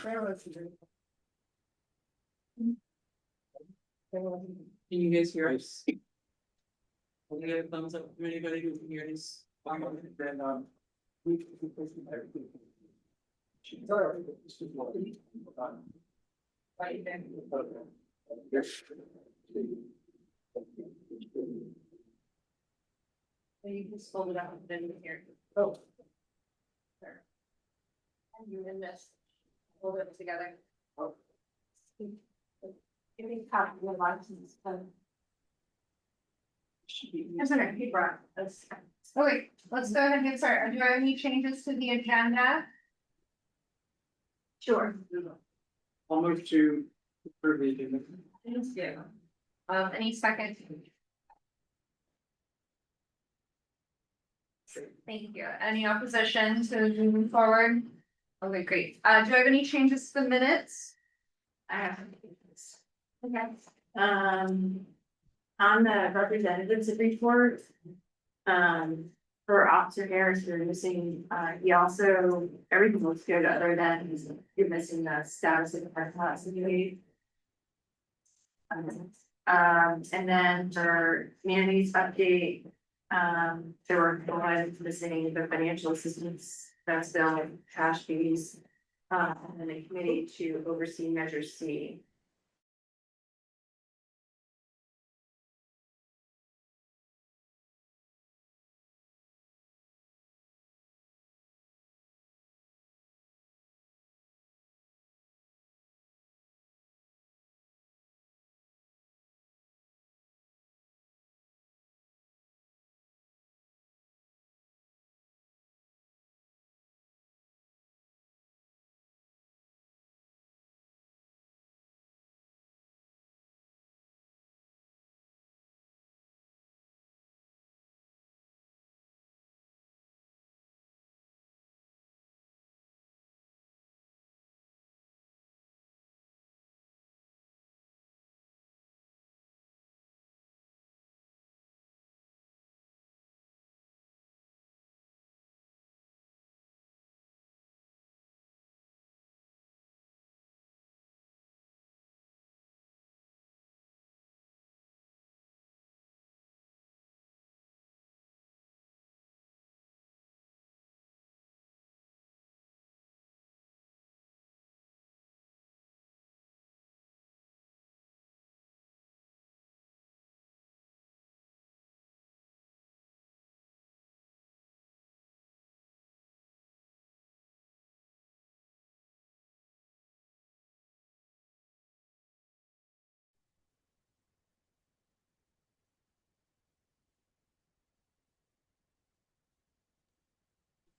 Can you guys hear us? Can you get a thumbs up from anybody who can hear this? You just fold it out and then here. Oh. And you in this, hold it together. Oh. Give me a copy of the license. That's okay, he brought this. Oh wait, let's go ahead and get started. Do you have any changes to the agenda? Sure. I'll move to approve the agenda. Yeah. Any second? Thank you. Any opposition to moving forward? Okay, great. Do I have any changes to the minutes? I have some things. Okay. On the representatives report. For Officer Harris, you're missing, he also, everything looks good other than you're missing the status of the parking lot simulated. And then for Mandy's update, there were ones missing the financial assistance, that's still cash fees. And then a committee to oversee Measure C.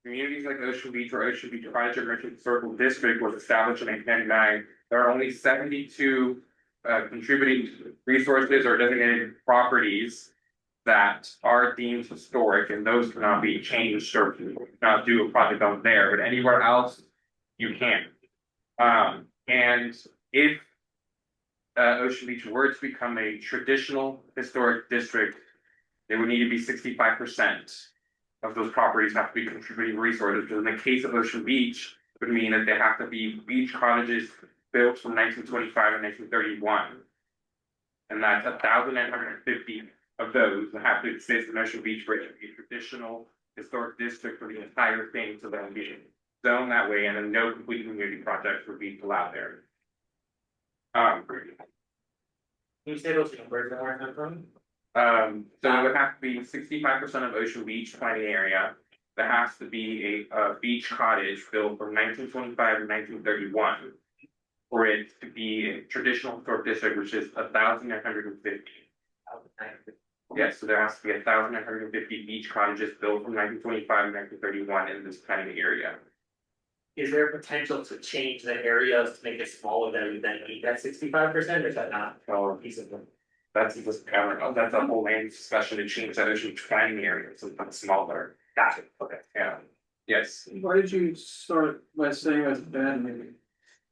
Communities like Ocean Beach or Ocean Beach Project Merchant Circle District was established in 1999. There are only 72 contributing resources or designated properties that are deemed historic, and those cannot be changed or cannot do a project on there, but anywhere else you can. And if Ocean Beach were to become a traditional historic district, there would need to be 65% of those properties have to be contributing resources. Because in the case of Ocean Beach, it would mean that they have to be beach cottages built from 1925 and 1931. And that's 1,950 of those that have to exist in Ocean Beach for it to be a traditional historic district for the entire thing to then be zoned that way, and then no complete community projects would be allowed there. Can you say those numbers that were from? So it would have to be 65% of Ocean Beach planning area. There has to be a beach cottage built from 1925 to 1931. For it to be a traditional historic district, which is 1,950. Yes, so there has to be 1,950 beach cottages built from 1925 to 1931 in this planning area. Is there potential to change the areas to make it smaller than meet that 65%, or is that not a piece of them? That's just that's a whole land discussion to change that Ocean Beach planning area, so it's smaller. Gotcha, okay. Yeah, yes, Why did you start by saying it's bad, maybe?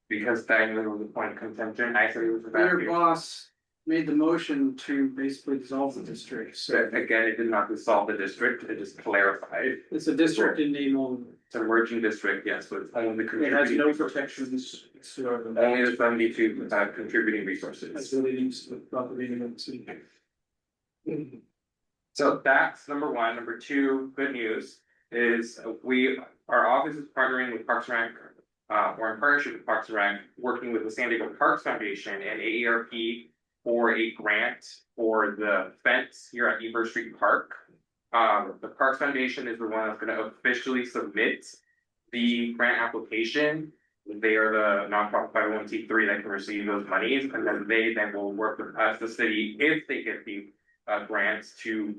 because that was the point of contention. I said it was a bad. Your boss made the motion to basically dissolve the district, so Again, it did not dissolve the district, it just clarified. it's a district in name only. It's an emerging district, yes, so it's only the It has no contributing, protections. only the 72 contributing resources. That's really needs to properly in the city. So that's number one. Number two, good news is our office is partnering with Parks and Rec. We're in partnership with Parks and Rec, working with the San Diego Parks Foundation and AARP for a grant for the fence here at Eber Street Park. The Parks Foundation is the one that's gonna officially submit the grant application. They are the nonprofit 501(c)(3) that can receive those monies, and then they will work with us, the city, if they get the grants to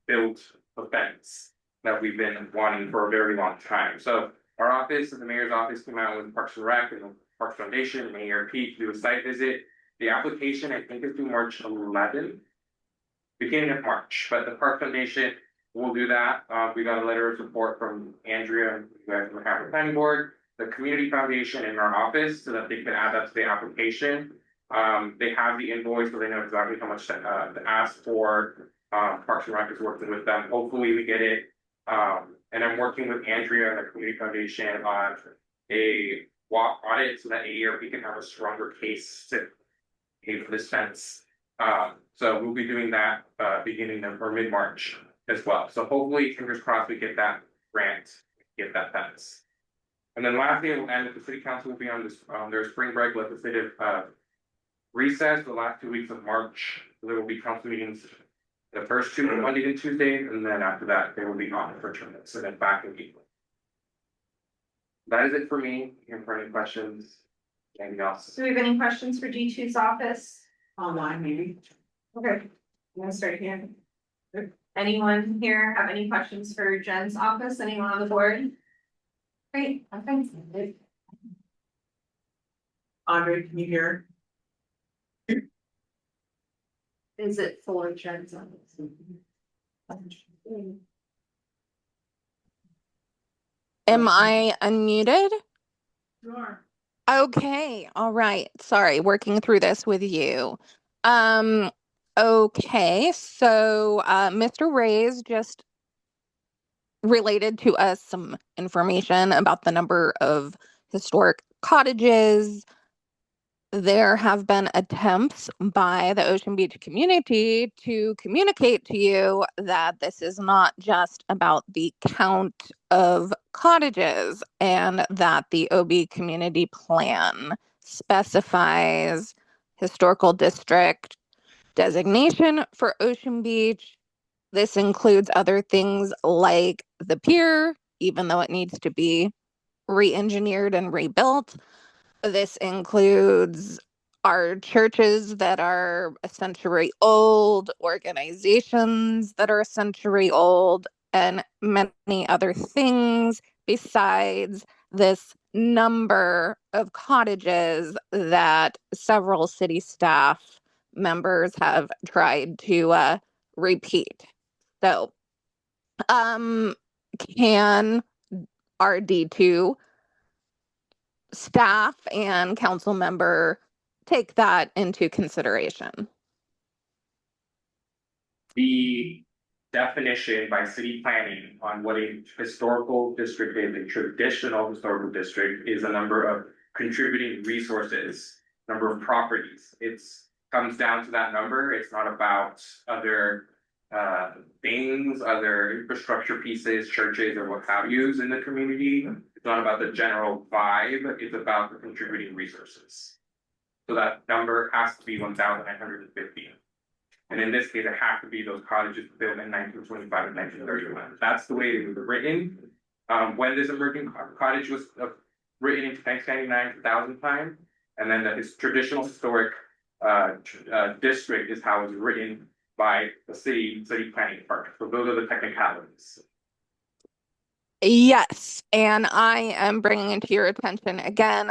build the fence that we've been wanting for a very long time. So our office and the mayor's office came out with Parks and Rec and the Parks Foundation and AARP to do a site visit. The application, I think, is due March 11th, beginning of March, but the Park Foundation will do that. We got a letter of support from Andrea, who has the Capital Planning Board, the Community Foundation in our office, so that they can add that to the application. They have the invoice, so they know exactly how much to ask for. Parks and Rec is working with them. Hopefully we get it. And I'm working with Andrea and the Community Foundation on a walk audit so that AARP can have a stronger case to pay for this fence. So we'll be doing that beginning of or mid-March as well. So hopefully, fingers crossed, we get that grant, get that fence. And then lastly, we'll end with the city council will be on this their spring break legislative recess the last 2 weeks of March. There will be council meetings the first two Monday and Tuesday, and then after that, they will be on for tournaments and then back in April. That is it for me. Here for any questions? Anything else? Do we have any questions for G2's office? Online, maybe. Okay, I'm gonna start here. Anyone here have any questions for Jen's office? Anyone on the board? Great, okay. Andre, can you hear? Is it for Jen's office? Am I unmuted? Sure. Okay, all right. Sorry, working through this with you. Okay, so Mr. Ray's just related to us some information about the number of historic cottages. There have been attempts by the Ocean Beach community to communicate to you that this is not just about the count of cottages and that the OB community plan specifies historical district designation for Ocean Beach. This includes other things like the pier, even though it needs to be re-engineered and rebuilt. This includes our churches that are a century old, organizations that are a century old, and many other things besides this number of cottages that several city staff members have tried to repeat. So, can RD2 staff and council member take that into consideration? The definition by city planning on what a historical district is, a traditional historical district, is a number of contributing resources, number of properties. It's comes down to that number. It's not about other things, other infrastructure pieces, churches, or what have yous in the community. It's not about the general vibe. It's about the contributing resources. So that number has to be 1,950. And in this case, it has to be those cottages built in 1925 and 1931. That's the way it was written. When this emerging cottage was written in 1999, 2000 time, and then the traditional historic district is how it's written by the city planning department. So those are the technicalities. Yes, and I am bringing into your attention again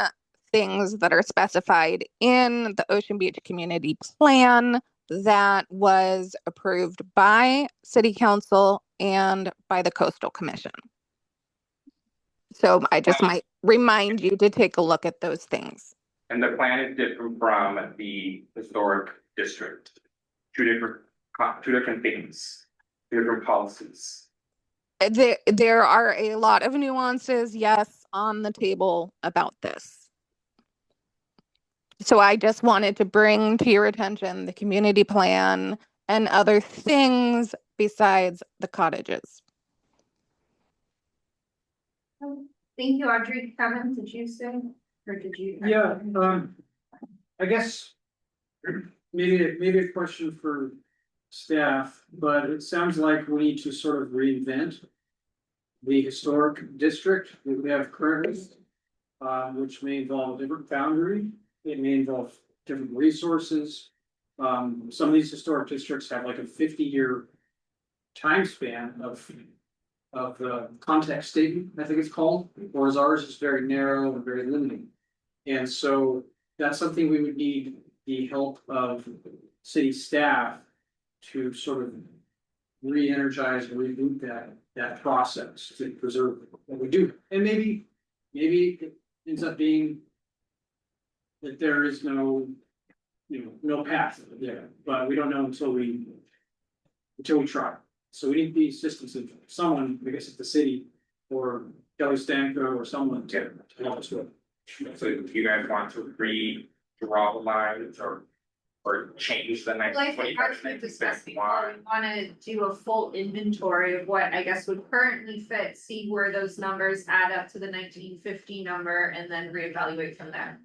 things that are specified in the Ocean Beach Community Plan that was approved by City Council and by the Coastal Commission. So I just might remind you to take a look at those things. And the plan is different from the historic district. Two different things, two different policies. There are a lot of nuances, yes, on the table about this. So I just wanted to bring to your attention the community plan and other things besides the cottages. Thank you, Audrey. Kevin, did you say, or did you? Yeah, I guess maybe a question for staff, but it sounds like we need to sort of reinvent the historic district that we have currently, which may involve a different boundary. It may involve different resources. Some of these historic districts have like a 50-year time span of the context statement, I think it's called, whereas ours is very narrow and very limiting. And so that's something we would need the help of city staff to sort of re-energize and reboot that process to preserve what we do. And maybe it ends up being that there is no, no path there, but we don't know until we try. So we need the assistance of someone, I guess it's the city or Kelly Stanko or someone to help us with it. So do you guys want to redraw the lines or change the Well, I think as we discussed before, we wanna do a full inventory of what I guess would currently fit, see where those numbers add up to the 1950 number, and then reevaluate from there.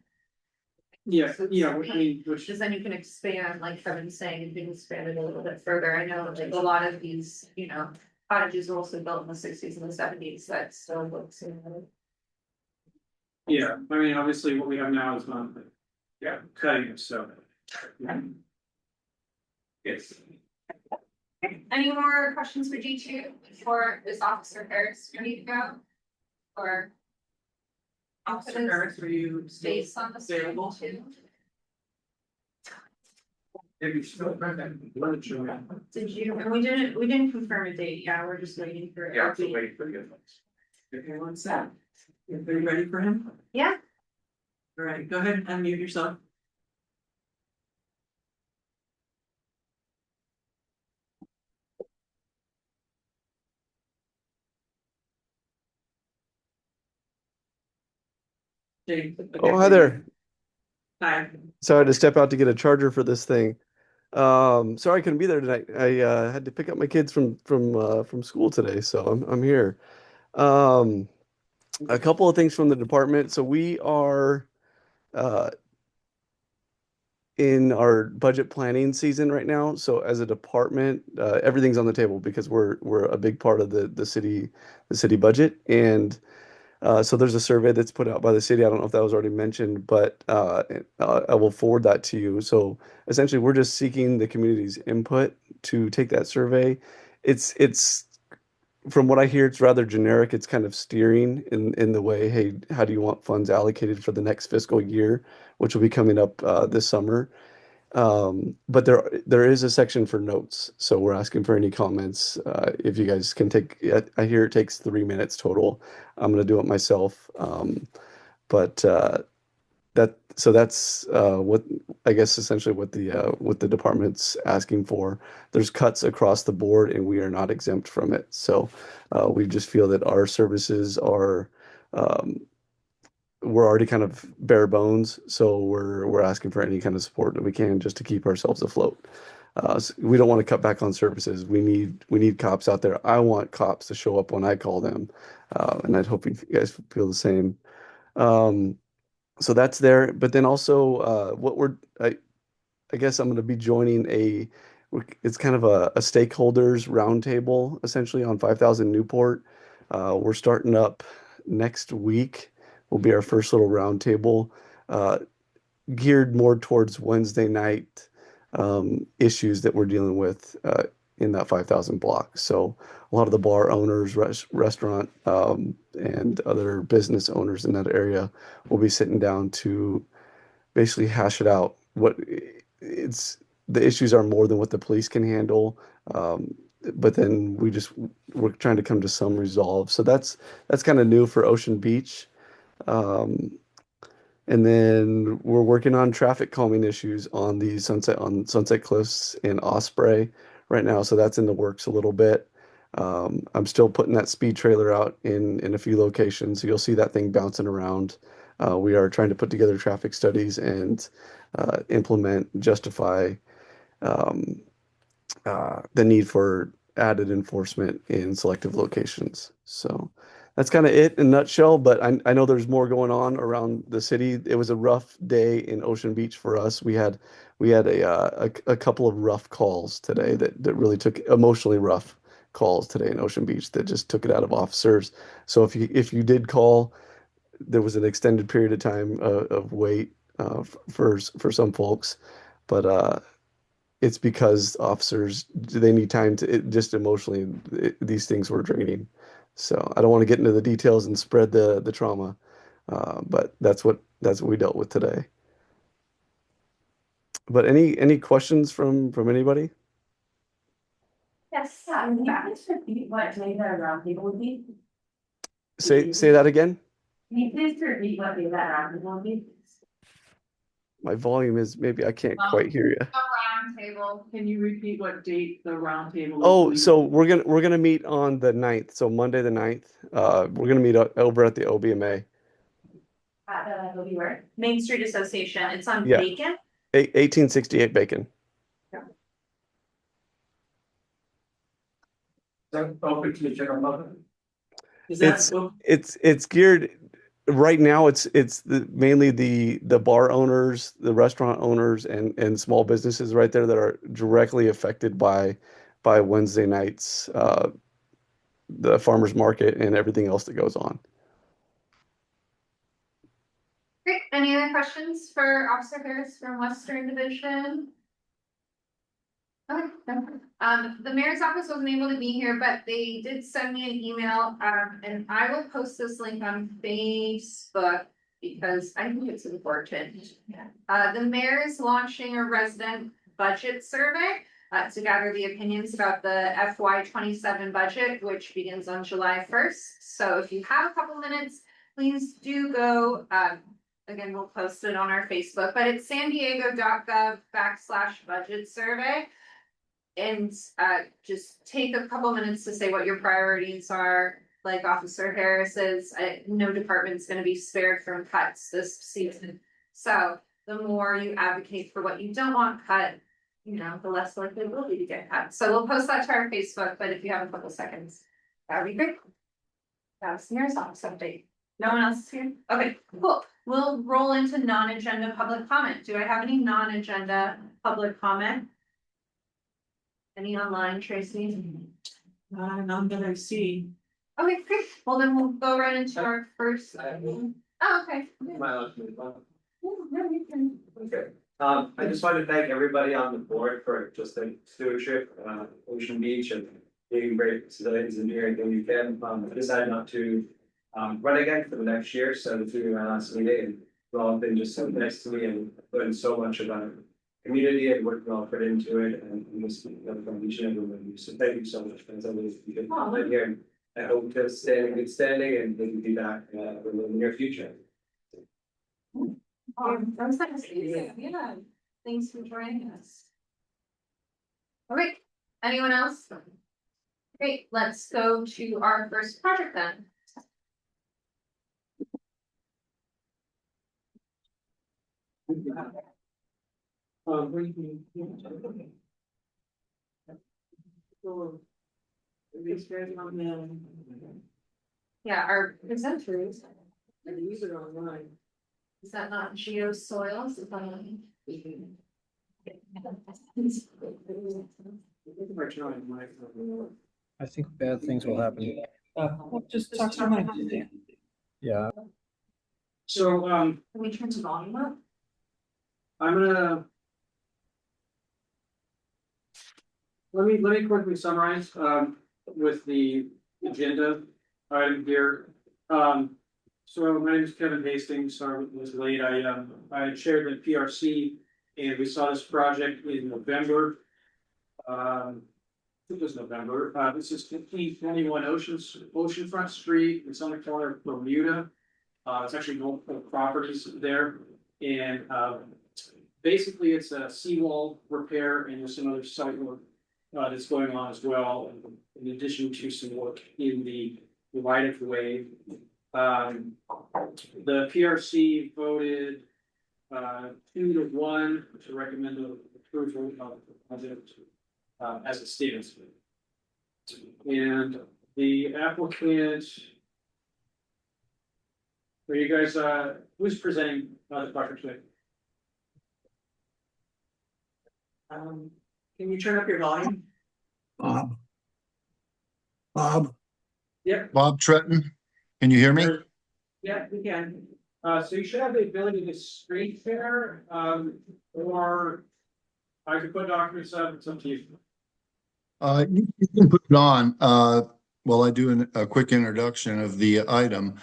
Yeah, I mean, which Because then you can expand, like Kevin's saying, you can expand it a little bit further. I know like a lot of these, cottages were also built in the 60s and the 70s, that still looks similar. yeah, I mean, obviously what we have now is not cutting it, so. Yes. Any more questions for G2 before this officer Harris ready to go? Or Officer Harris, are you still based on the available? too? If you still Did you, and we didn't confirm a date, yeah, we're just waiting for. Yeah, I'm still waiting for the advice. Okay, one sec. Are you ready for him? Yeah. All right, go ahead and unmute yourself. Jake. Oh, hi there. Hi. Sorry to step out to get a charger for this thing. Sorry I couldn't be there tonight. I had to pick up my kids from school today, so I'm here. A couple of things from the department. So we are in our budget planning season right now. So as a department, everything's on the table because we're a big part of the city budget. And so there's a survey that's put out by the city. I don't know if that was already mentioned, but I will forward that to you. So essentially, we're just seeking the community's input to take that survey. It's from what I hear, it's rather generic. It's kind of steering in the way, hey, how do you want funds allocated for the next fiscal year, which will be coming up this summer. But there is a section for notes, so we're asking for any comments. If you guys can take, I hear it takes 3 minutes total. I'm gonna do it myself. But that's what I guess essentially what the department's asking for. There's cuts across the board, and we are not exempt from it. So we just feel that our services are we're already kind of bare bones, so we're asking for any kind of support that we can just to keep ourselves afloat. So we don't want to cut back on services. We need cops out there. I want cops to show up when I call them, and I'd hope you guys feel the same. So that's there, but then also I guess I'm going to be joining it's kind of a stakeholders roundtable essentially on 5000 Newport. We're starting up next week. Will be our first little roundtable, geared more towards Wednesday night issues that we're dealing with in that 5000 block. So a lot of the bar owners, restaurant, and other business owners in that area will be sitting down to basically hash it out. The issues are more than what the police can handle. But then we're trying to come to some resolve. So that's kind of new for Ocean Beach. And then we're working on traffic calming issues on Sunset Cliffs in Osprey right now. So that's in the works a little bit. I'm still putting that speed trailer out in a few locations. So you'll see that thing bouncing around. We are trying to put together traffic studies and implement, justify um, the need for added enforcement in selective locations. So that's kind of it in a nutshell, but I know there's more going on around the city. It was a rough day in Ocean Beach for us. We had a couple of rough calls today that really took emotionally rough calls today in Ocean Beach that just took it out of officers. So if you did call, there was an extended period of time of wait for some folks, but it's because officers they need time to just emotionally these things were draining. So I don't want to get into the details and spread the trauma, but that's what we dealt with today. But any questions from anybody? Yes, can you please repeat what day the roundtable would be? Say that again. Can you please repeat what day that roundtable would be? My volume is maybe I can't quite hear you. A round table. Can you repeat what date the roundtable? Oh, so we're gonna meet on the 9th, so Monday the 9th. We're gonna meet over at the OBMA. At the where? Main Street Association, it's on Yeah. Bacon. 1868 Bacon. Is that It's book? it's geared right now. It's mainly the bar owners, the restaurant owners, and small businesses right there that are directly affected by Wednesday nights, the farmers market, and everything else that goes on. Great, any other questions for Officer Harris from Western Division? Okay, the mayor's office wasn't able to be here, but they did send me an email, and I will post this link on Facebook because I think it's important. The mayor is launching a resident budget survey to gather the opinions about the FY 27 budget, which begins on July 1st. So if you have a couple minutes, please do go. Again, we'll post it on our Facebook, but it's sandiego.gov/budget survey. And just take a couple minutes to say what your priorities are. Like Officer Harris says, no department's going to be spared from cuts this season. So the more you advocate for what you don't want cut, the less likely it will be to get cut. So we'll post that to our Facebook, but if you have a couple seconds, that would be great. That was the mayor's office update. No one else is here? Okay, cool. We'll roll into non-agenda public comment. Do I have any non-agenda public comment? Any online, Tracy? None that I see. Okay, great. Well, then we'll go right into our first. Oh, okay. Okay, I just wanted to thank everybody on the board for just the stewardship, Ocean Beach and being great civilians and doing everything you can. I decided not to run again for the next year, so the two my last meeting, and you all have been just so nice to me and put in so much of our community and work well put into it, and just from each and every one of you. So thank you so much, friends. I really appreciate it here. And I hope to stay in good standing and maybe be back in the near future. That's nice. Yeah, thanks for joining us. All right, anyone else? Great, let's go to our first project then. Yeah, our presenters. Use it online. Is that not geosoils? Is that on- I think bad things will happen. Just talk to Mike. Yeah. So, Can we turn the volume up? I'm gonna. Let me quickly summarize, with the agenda item here. So my name is Kevin Hastings, sorry it was late, I chaired the PRC and we saw this project in November. It was November, this is 1521 Oceanfront Street, it's on the corner of Bermuda. It's actually multiple properties there, and basically it's a seawall repair and there's some other site work that's going on as well, in addition to some work in the right of way. The PRC voted 2-1 to recommend the approval of the project as it stands. And the applicant. Are you guys, who's presenting the project today? Can you turn up your volume? Bob. Bob, Yeah. Bob Tretton, can you hear me? Yeah, we can. So you should have the ability to screen share, or I could put documents up, it's up to you. You can put it on, while I do a quick introduction of the item.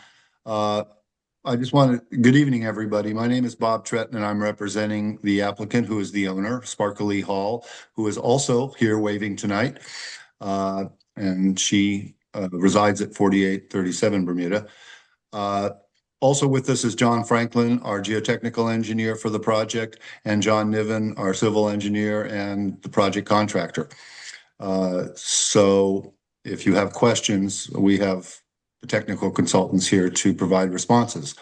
Good evening, everybody. My name is Bob Tretton, and I'm representing the applicant, who is the owner, Sparkly Hall, who is also here waving tonight. And she resides at 4837 Bermuda. Also with us is John Franklin, our geotechnical engineer for the project, and John Niven, our civil engineer and the project contractor. So if you have questions, we have the technical consultants here to provide responses.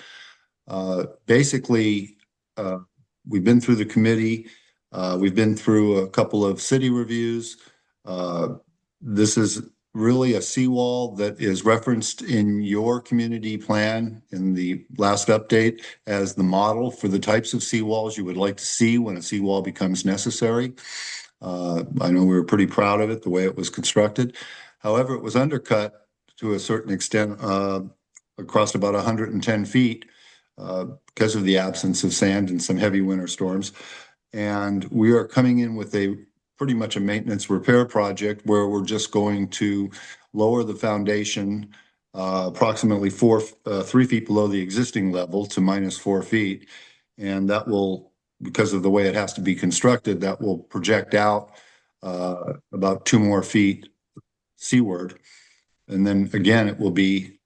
Basically, we've been through the committee. We've been through a couple of city reviews. This is really a seawall that is referenced in your community plan in the last update as the model for the types of seawalls you would like to see when a seawall becomes necessary. I know we were pretty proud of it, the way it was constructed. However, it was undercut to a certain extent across about 110 feet because of the absence of sand and some heavy winter storms. And we are coming in with pretty much a maintenance repair project where we're just going to lower the foundation approximately 3 feet below the existing level to -4 feet. And that will, because of the way it has to be constructed, that will project out about 2 more feet seaward. And then again, it will be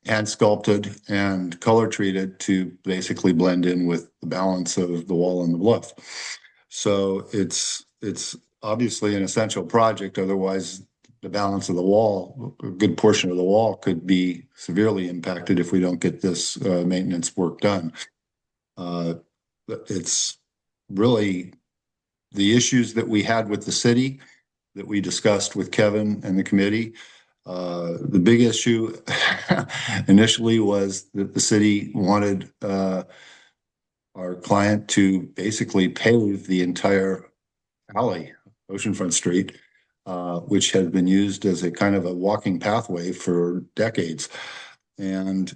hand sculpted and color treated to basically blend in with the balance of the wall and the bluff. So it's obviously an essential project. Otherwise, the balance of the wall, a good portion of the wall, could be severely impacted if we don't get this maintenance work done. It's really the issues that we had with the city that we discussed with Kevin and the committee. The big issue initially was that the city wanted our client to basically pave the entire alley, Oceanfront Street, which had been used as a kind of a walking pathway for decades. And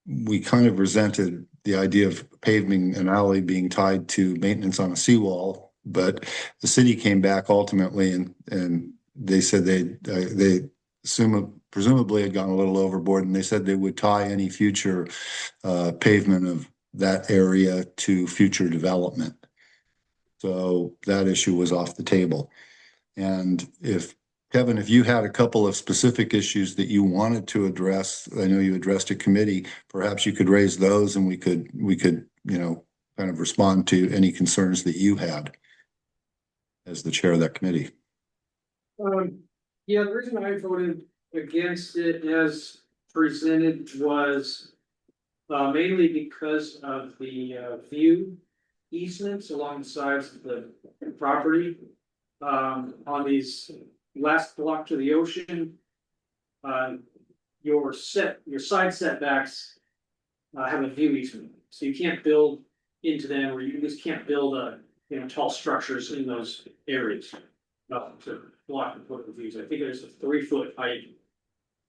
we kind of resented the idea of paving an alley being tied to maintenance on a seawall. But the city came back ultimately and they said they presumably had gone a little overboard, and they said they would tie any future pavement of that area to future development. So that issue was off the table. And Kevin, if you had a couple of specific issues that you wanted to address, I know you addressed a committee, perhaps you could raise those and we could, kind of respond to any concerns that you had as the chair of that committee. Yeah, the reason I voted against it as presented was mainly because of the view easements along the sides of the property. On these last block to the ocean, your side setbacks have a view easement, so you can't build into them, or you just can't build tall structures in those areas to block the foot of views. I think there's a 3-foot height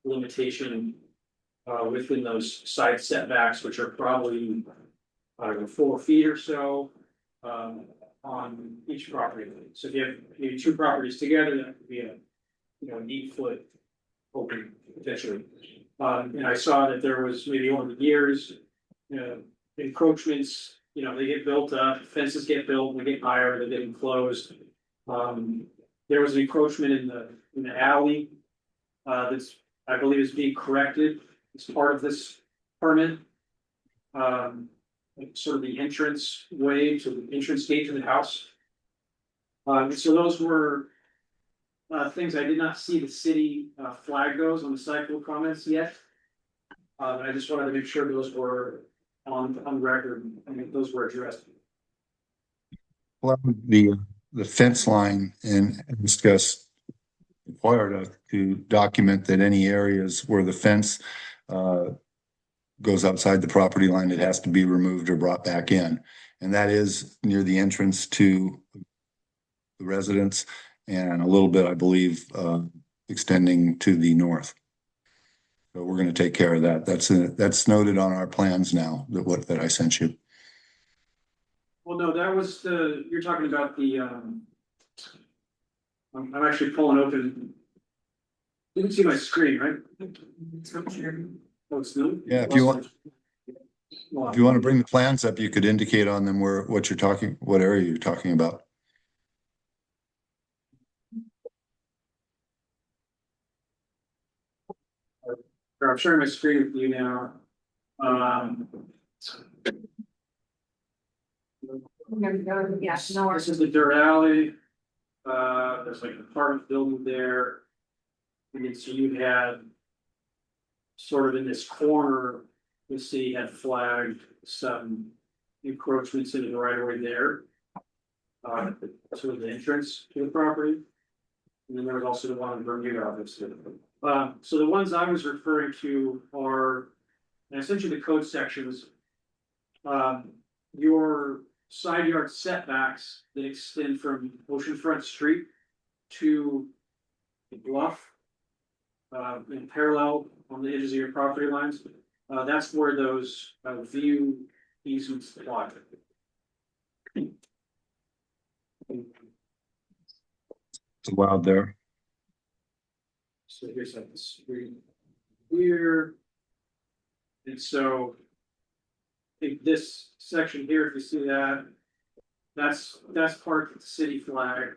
limitation within those side setbacks, which are probably 4 feet or so on each property. So if you have maybe 2 properties together, that could be a 8-foot opening potentially. And I saw that there was maybe over the years, encroachments. They get built up, fences get built, they get higher, they get enclosed. There was an encroachment in the alley that's, I believe, is being corrected as part of this permit. Sort of the entrance way to the entrance gate to the house. So those were things I did not see the city flag those on the cycle comments yet. But I just wanted to make sure those were on record and those were addressed. Well, the fence line and discuss required us to document that any areas where the fence goes outside the property line, it has to be removed or brought back in. And that is near the entrance to the residence and a little bit, I believe, extending to the north. So we're going to take care of that. That's noted on our plans now, that I sent you. Well, no, that was you're talking about the, I'm actually pulling open. You can see my screen, right? Oh, it's new? Yeah, if you want to bring the plans up, you could indicate on them what area you're talking about. I'm sharing my screen with you now. Yeah, This is the dirt alley. There's like an apartment building there. And then so you had sort of in this corner, the city had flagged some encroachments into the right of way there. Sort of the entrance to the property. And then there was also the one in Bermuda, obviously. So the ones I was referring to are, and essentially the code sections. Your side yard setbacks that extend from Oceanfront Street to the bluff. In parallel on the edges of your property lines, that's where those view easements apply. It's allowed there. So here's like the street here. And so I think this section here, if you see that, that's part of the city flag.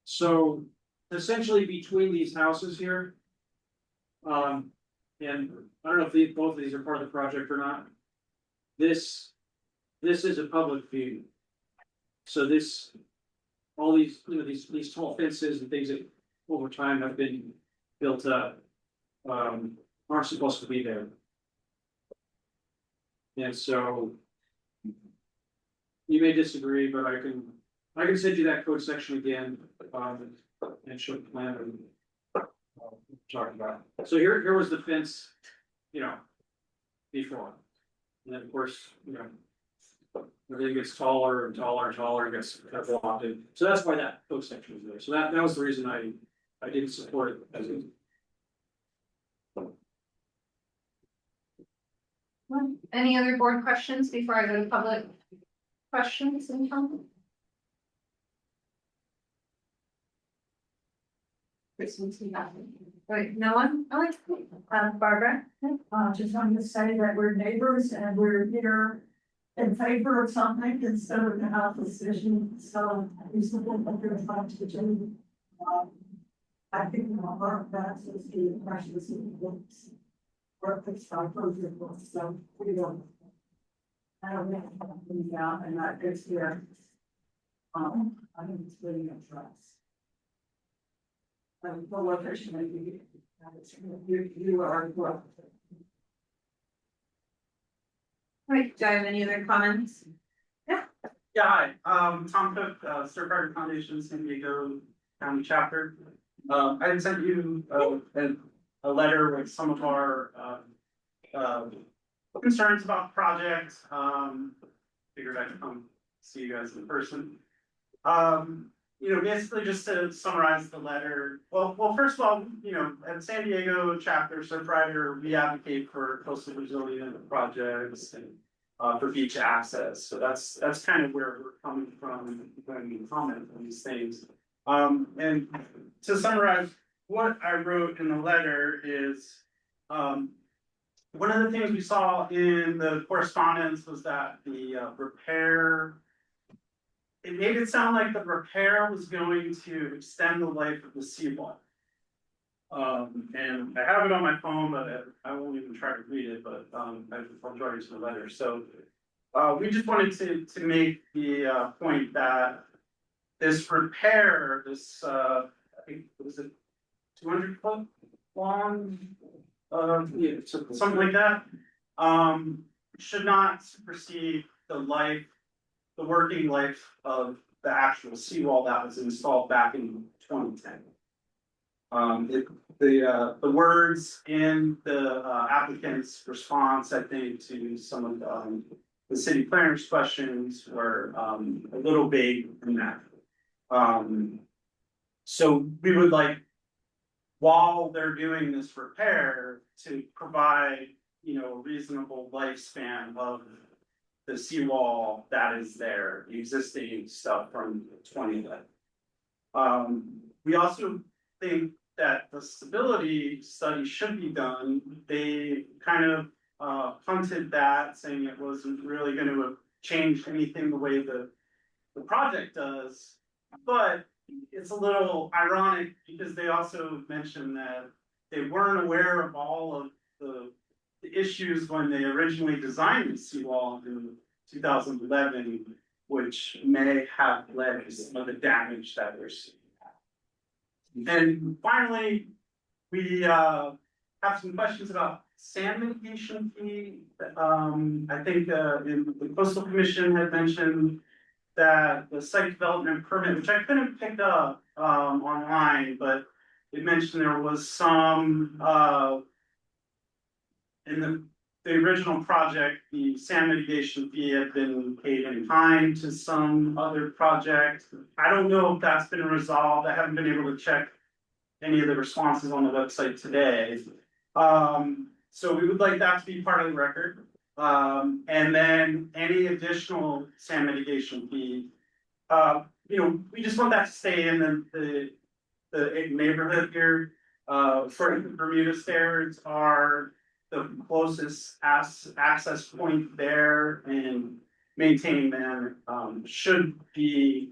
So essentially between these houses here. And I don't know if both of these are part of the project or not. This is a public view. So all these, these tall fences and things that over time have been built up, aren't supposed to be there. And so you may disagree, but I can send you that code section again, and show the plan and talk about. So here was the fence, before. And then of course, everything gets taller and taller and taller, gets blocked in. So that's why that code section was there. So that was the reason I didn't support it as a. Any other board questions before I go to public questions and comments? Wait, no one? Oh, Barbara? Just wanted to say that we're neighbors and we're here in favor of something instead of an opposition, so reasonable, but we're trying to do. I think our best is the precious books. Or fix our project books, so we don't. I don't know, down and that gets here. I think it's really a trust. The location you are well. Right, do I have any other comments? Yeah, hi, Tom Cook, Stir Fire Foundation, San Diego County Chapter. I had sent you a letter with some of our concerns about the project. Figured I'd come see you guys in person. Basically just to summarize the letter. Well, first of all, at San Diego Chapter Surfrider, we advocate for coastal resilient projects and for beach access. So that's kind of where we're coming from when we comment on these things. And to summarize what I wrote in the letter is, one of the things we saw in the correspondence was that the repair. It made it sound like the repair was going to extend the life of the seawall. And I have it on my phone, but I won't even try to read it, but, I'll draw you to the letter, so. We just wanted to make the, point that this repair, this, I think, was it 200 foot long? Yeah, something like that, should not supersede the working life of the actual seawall that was installed back in 2010. The words in the applicant's response, I think, to some of the city planner's questions were a little vague in that. So we would like, while they're doing this repair, to provide, a reasonable lifespan of the seawall that is there, the existing stuff from 2011. We also think that the stability study should be done. They kind of punted that, saying it wasn't really going to change anything the way the project does. But it's a little ironic because they also mentioned that they weren't aware of all of the issues when they originally designed the seawall in 2011, which may have led to some of the damage that we're seeing. And finally, we have some questions about sand mitigation fee. I think the Coastal Commission had mentioned that the site development permit, which I couldn't pick up online, but it mentioned there was some in the original project, the sand mitigation fee had been paid in kind to some other project. I don't know if that's been resolved. I haven't been able to check any of the responses on the website today. So we would like that to be part of the record. And then any additional sand mitigation fee, we just want that to stay in the neighborhood here. For Bermuda Stairs are the closest access point there, and maintaining them should be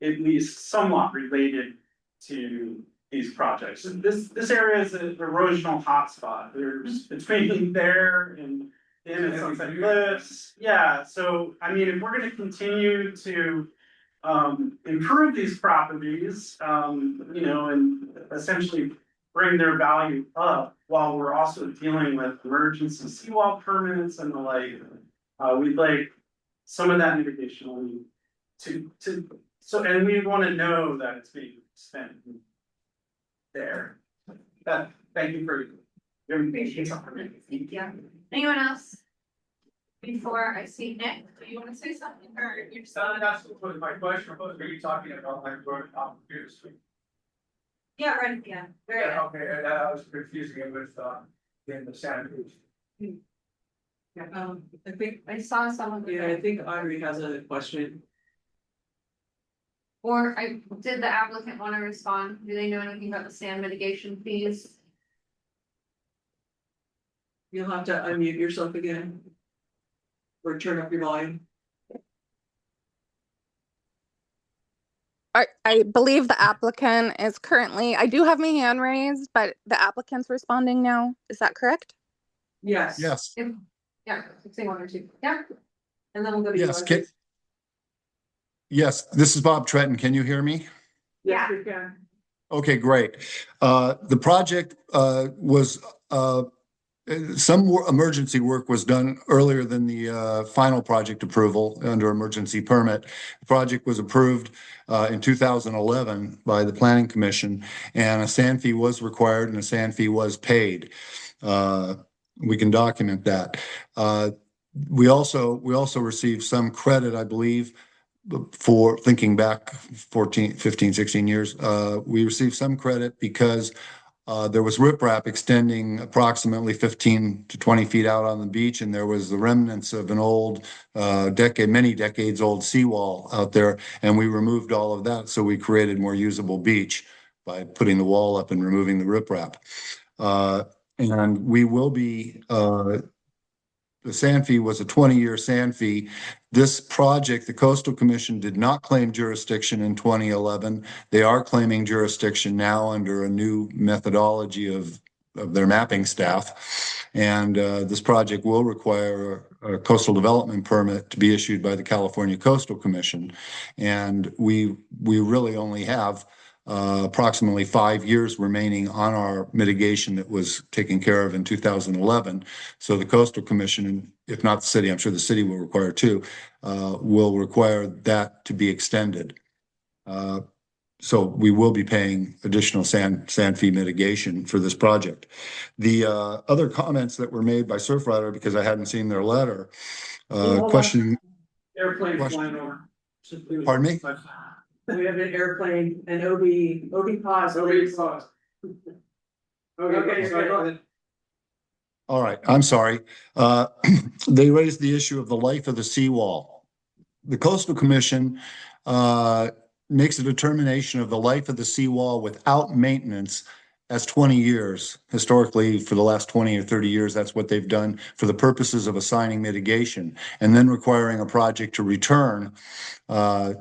at least somewhat related to these projects. And this area is an erosional hotspot. There's between there and Sunset Cliffs. Yeah, so I mean, if we're gonna continue to improve these properties, and essentially bring their value up while we're also dealing with emergency seawall permits and the like, we'd like some of that mitigation and we want to know that it's being spent there. Thank you for your information. Yeah. Anyone else? Before I see Nick, do you want to say something, or you're just? That's what my question was, were you talking about like going off Computer Street? Yeah, right, yeah, very good. Okay, I was confusing it with in the sandwich. I think, I saw someone. yeah, I think Audrey has a question. Or did the applicant want to respond? Do they know anything about the sand mitigation fees? You'll have to unmute yourself again. Or turn up your volume. I believe the applicant is currently, I do have my hand raised, but the applicant's responding now. Is that correct? Yes. Yes, Yeah, say one or two, yeah. And then we'll go to. yes, you. yes, this is Bob Tretton. Can you hear me? Yes, we can. Okay, great. The project was some emergency work was done earlier than the final project approval under emergency permit. The project was approved in 2011 by the Planning Commission, and a sand fee was required and a sand fee was paid. We can document that. We also received some credit, I believe, for thinking back 15, 16 years. We received some credit because there was riprap extending approximately 15 to 20 feet out on the beach, and there was the remnants of an old many decades old seawall out there, and we removed all of that, so we created more usable beach by putting the wall up and removing the riprap. And we will be the sand fee was a 20-year sand fee. This project, the Coastal Commission did not claim jurisdiction in 2011. They are claiming jurisdiction now under a new methodology of their mapping staff. And this project will require a coastal development permit to be issued by the California Coastal Commission. And we really only have approximately 5 years remaining on our mitigation that was taken care of in 2011. So the Coastal Commission, if not the city, I'm sure the city will require too, will require that to be extended. So we will be paying additional sand fee mitigation for this project. The other comments that were made by Surfrider, because I hadn't seen their letter, questioning. Airplane flying over. Pardon me? We have an airplane, an OB pause. Okay, sorry, go ahead. All right, I'm sorry. They raised the issue of the life of the seawall. The Coastal Commission makes a determination of the life of the seawall without maintenance as 20 years. Historically, for the last 20 or 30 years, that's what they've done for the purposes of assigning mitigation, and then requiring a project to return.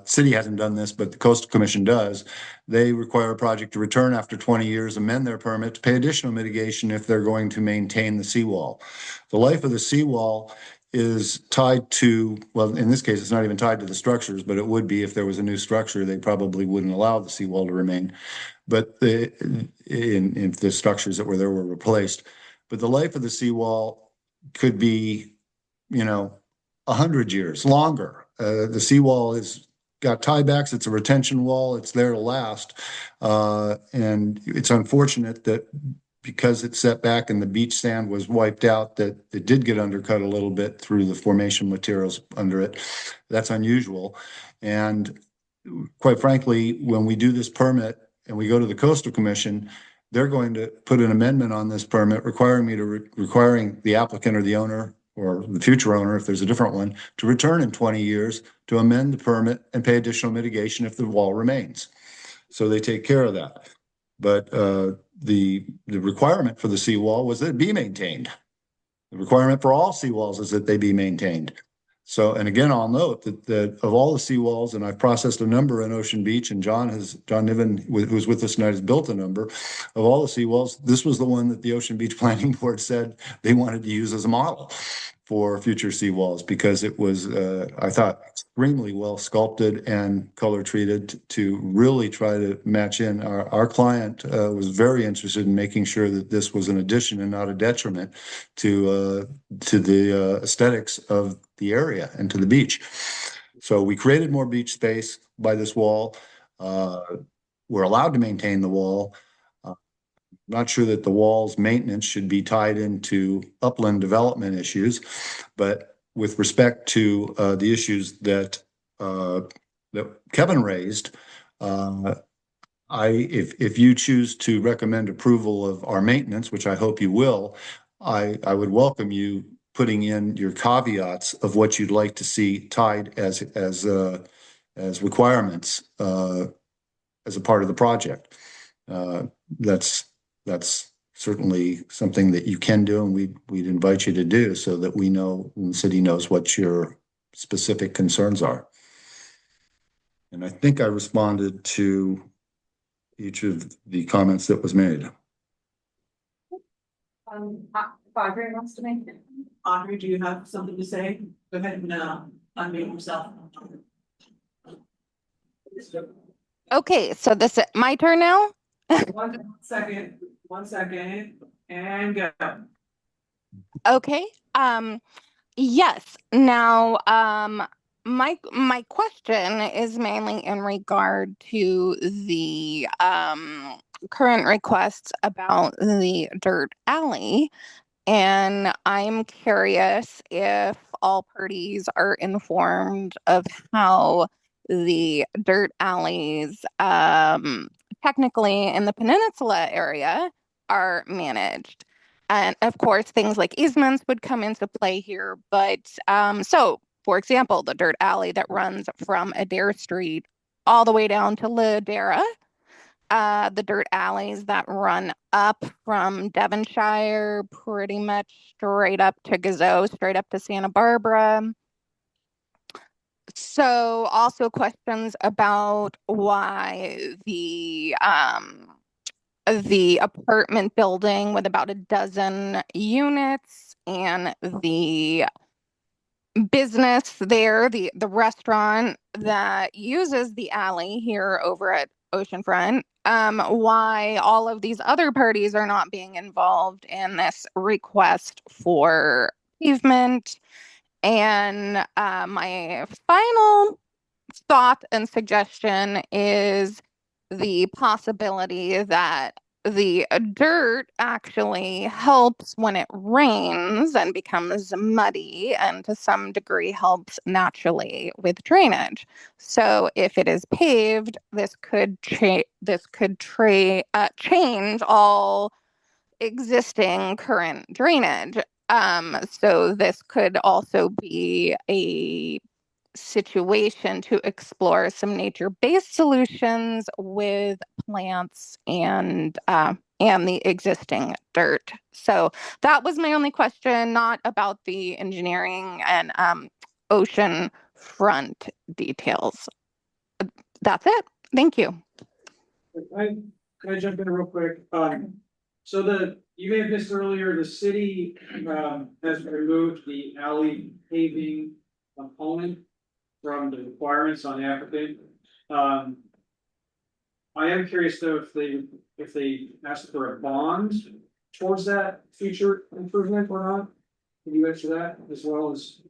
City hasn't done this, but the Coastal Commission does. They require a project to return after 20 years, amend their permit to pay additional mitigation if they're going to maintain the seawall. The life of the seawall is tied to, well, in this case, it's not even tied to the structures, but it would be if there was a new structure, they probably wouldn't allow the seawall to remain. But if the structures that were there were replaced. But the life of the seawall could be, 100 years longer. The seawall has got tiebacks. It's a retention wall. It's there to last. And it's unfortunate that because it's set back and the beach sand was wiped out, that it did get undercut a little bit through the formation materials under it. That's unusual. And quite frankly, when we do this permit and we go to the Coastal Commission, they're going to put an amendment on this permit requiring the applicant or the owner or the future owner, if there's a different one, to return in 20 years to amend the permit and pay additional mitigation if the wall remains. So they take care of that. But the requirement for the seawall was that it be maintained. The requirement for all seawalls is that they be maintained. So, and again, I'll note that of all the seawalls, and I've processed a number in Ocean Beach, and John Niven, who's with us tonight, has built a number. Of all the seawalls, this was the one that the Ocean Beach Planning Board said they wanted to use as a model for future seawalls, because it was, I thought, extremely well sculpted and color treated to really try to match in. Our client was very interested in making sure that this was an addition and not a detriment to the aesthetics of the area and to the beach. So we created more beach space by this wall. We're allowed to maintain the wall. Not sure that the wall's maintenance should be tied into upland development issues, but with respect to the issues that Kevin raised, if you choose to recommend approval of our maintenance, which I hope you will, I would welcome you putting in your caveats of what you'd like to see tied as requirements as a part of the project. That's certainly something that you can do, and we'd invite you to do, so that we know, and the city knows what your specific concerns are. And I think I responded to each of the comments that was made. Audrey wants to make it. Audrey, do you have something to say? Go ahead and unmute yourself. Okay, so this is my turn now. One second, and go. Okay. Yes. Now, my question is mainly in regard to the current requests about the dirt alley, and I'm curious if all parties are informed of how the dirt alleys, technically in the peninsula area, are managed. And of course, things like easements would come into play here. But so, for example, the dirt alley that runs from Adair Street all the way down to Ladera, the dirt alleys that run up from Devonshire, pretty much straight up to Gazoo, straight up to Santa Barbara. So also questions about why the apartment building with about a dozen units and the business there, the restaurant that uses the alley here over at Oceanfront, why all of these other parties are not being involved in this request for pavement. And my final thought and suggestion is the possibility that the dirt actually helps when it rains and becomes muddy, and to some degree helps naturally with drainage. So if it is paved, this could change all existing current drainage. So this could also be a situation to explore some nature-based solutions with plants and the existing dirt. So that was my only question, not about the engineering and ocean front details. That's it. Thank you. Can I jump in real quick? So you may have missed earlier, the city, has removed the alley paving component from the requirements on the applicant. I am curious though, if they asked for a bond towards that future improvement or not? Can you answer that as well as?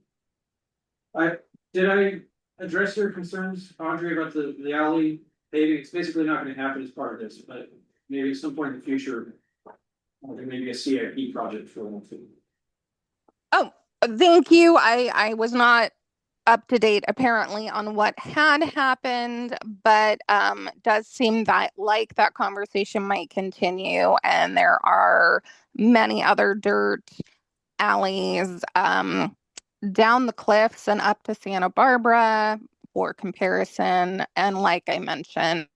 Did I address your concerns, Audrey, about the alley paving? It's basically not gonna happen as part of this, but maybe at some point in the future, there may be a CIP project for them too. Oh, thank you. I was not up to date apparently on what had happened, but does seem that like that conversation might continue, and there are many other dirt alleys down the cliffs and up to Santa Barbara for comparison, and like I mentioned,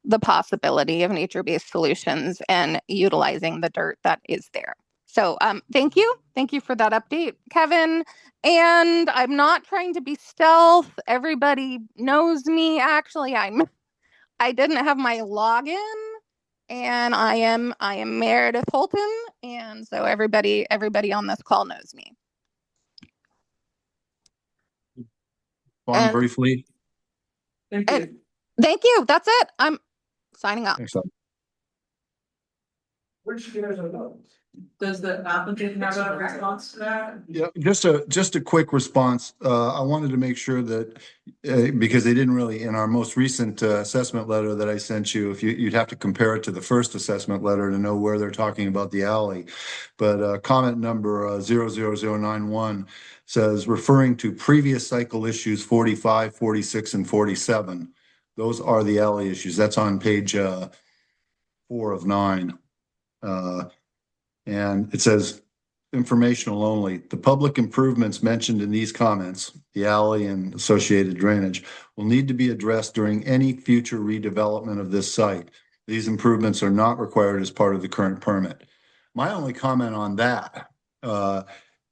the possibility of nature-based solutions and utilizing the dirt that is there. So thank you for that update, Kevin. And I'm not trying to be stealth. Everybody knows me. Actually, I didn't have my login, and I am Meredith Holton, and so everybody on this call knows me. On briefly. Thank you. Thank you. That's it. I'm signing off. Excellent. Where should you guys go? Does the applicant have a response to that? Yeah, just a quick response. I wanted to make sure that, because they didn't really, in our most recent assessment letter that I sent you, if you'd have to compare it to the first assessment letter to know where they're talking about the alley. But comment number 00091 says, referring to previous cycle issues 45, 46, and 47. Those are the alley issues. That's on page 4 of 9. And it says, informational only. The public improvements mentioned in these comments, the alley and associated drainage, will need to be addressed during any future redevelopment of this site. These improvements are not required as part of the current permit. My only comment on that, and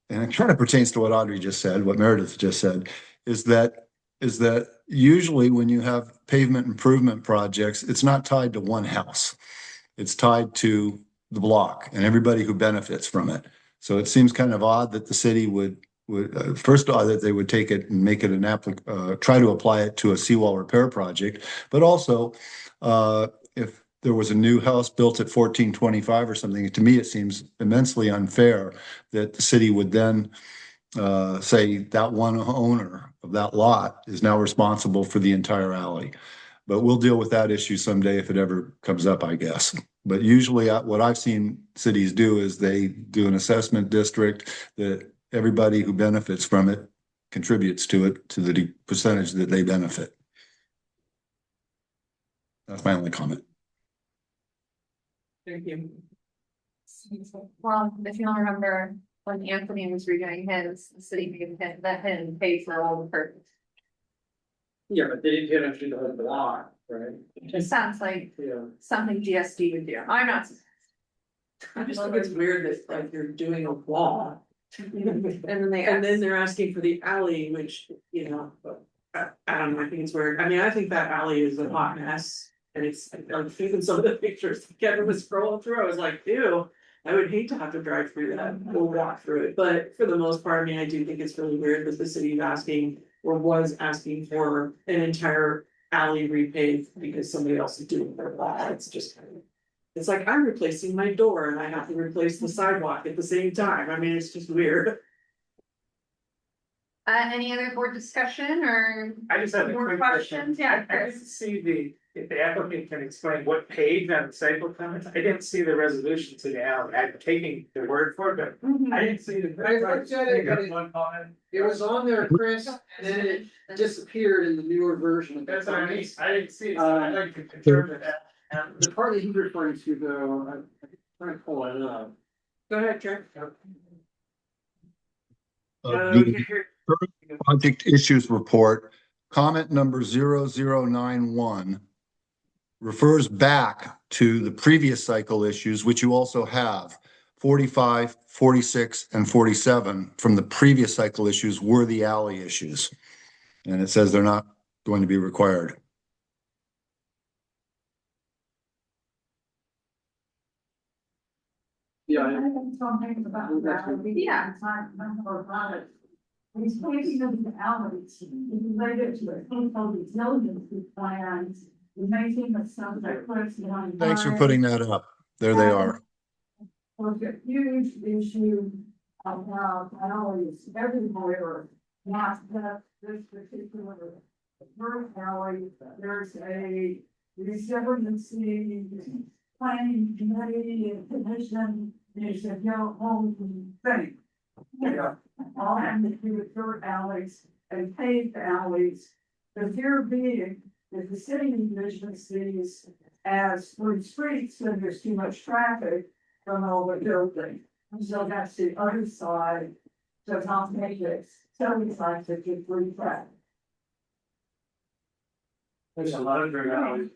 it kind of pertains to what Audrey just said, what Meredith just said, is that usually when you have pavement improvement projects, it's not tied to one house. It's tied to the block and everybody who benefits from it. So it seems kind of odd that the city would first odd that they would take it and make it an try to apply it to a seawall repair project, but also if there was a new house built at 1425 or something, to me it seems immensely unfair that the city would then say that one owner of that lot is now responsible for the entire alley. But we'll deal with that issue someday if it ever comes up, I guess. But usually what I've seen cities do is they do an assessment district that everybody who benefits from it contributes to it to the percentage that they benefit. That's my only comment. Thank you. Well, if you don't remember when Anthony was redoing his, the city let him pay for all the purpose. Yeah, but they didn't hit actually the whole block, right? It sounds like Yeah. something GSD would do. I'm not. I just think it's weird that like you're doing a wall. And then they. And then they're asking for the alley, which, you know, but I don't know, I think it's weird. I mean, I think that alley is a hot mess. And it's, like, even some of the pictures Kevin was scrolling through, I was like, ew. I would hate to have to drive through that or walk through it, but for the most part, I mean, I do think it's really weird that the city is asking. Or was asking for an entire alley repaved because somebody else is doing their wall, it's just. It's like I'm replacing my door and I have to replace the sidewalk at the same time, I mean, it's just weird. Any other board discussion or I just have a more quick questions? question. Yeah, I Chris. didn't see if the applicant can explain what page on the site will come, I didn't see the resolution to the alley, I'm taking the word for it, but I didn't see the. I looked at it, but One comment. It was on there, Chris, and then it disappeared in the newer version of the. That's what I mean, I didn't see it, so I'd like to confirm that. The part that he's referring to though, I'm trying to pull it up. Go ahead, Trent. The project issues report, comment number 0091 refers back to the previous cycle issues, which you also have. 45, 46, and 47 from the previous cycle issues were the alley issues. And it says they're not going to be required. Yeah. I have some things about that. Yeah. He's placing them in the alleys, related to the coastal resiliency plans, making it sound like cliffs behind. Thanks for putting that up. There they are. Was a huge issue about alleys everywhere, not just this particular bird alley. There's a resiliency planning committee and commission, there's a young home thing. Yeah, all having to do with dirt alleys and paved alleys. The fear being that the city division sees as through streets when there's too much traffic from all the building. So that's the other side, so not make it so sides that get free traffic. There's a lot of dirt alleys.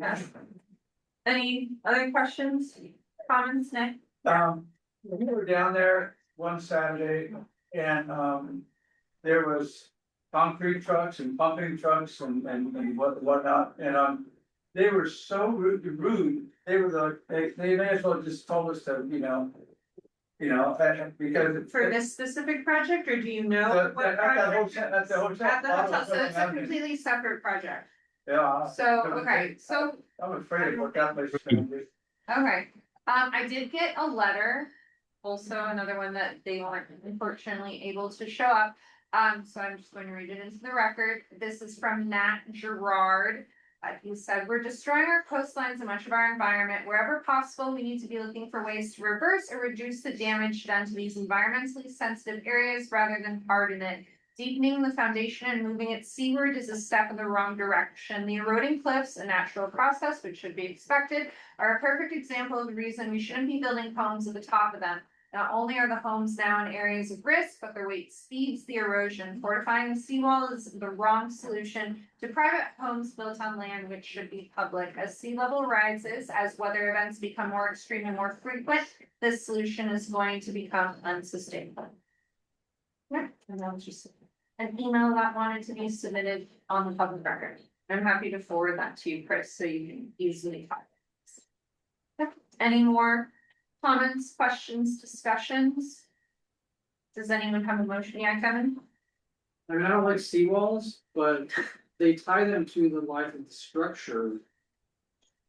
Yeah. Any other questions, comments, Nick? We were down there one Saturday and, there was concrete trucks and pumping trucks and whatnot, and, they were so rude, they were like, they may as well just told us to, because. For this specific project, or do you know? At what that hotel, project? at the hotel. At the hotel, so it's a completely separate project. Yeah. So, okay, so, I'm afraid of what that place is gonna do. okay, I did get a letter. Also, another one that they weren't unfortunately able to show up. So I'm just going to read it into the record. This is from Nat Gerard. He said, "We're destroying our coastlines and much of our environment. Wherever possible, we need to be looking for ways to reverse or reduce the damage done to these environmentally sensitive areas rather than harden it. Deepening the foundation and moving it seaward is a step in the wrong direction. The eroding cliffs, a natural process which should be expected, are a perfect example of the reason we shouldn't be building homes at the top of them. Not only are the homes now in areas of risk, but their weight speeds the erosion. Fortifying the seawall is the wrong solution to private homes built on land which should be public. As sea level rises, as weather events become more extreme and more frequent, this solution is going to become unsustainable." Yeah, and that was just an email that wanted to be submitted on the public record. I'm happy to forward that to you, Chris, so you can easily find it. Yeah. Any more comments, questions, discussions? Does anyone have a motion? Yeah, Kevin? I mean, I don't like seawalls, but they tie them to the life of the structure.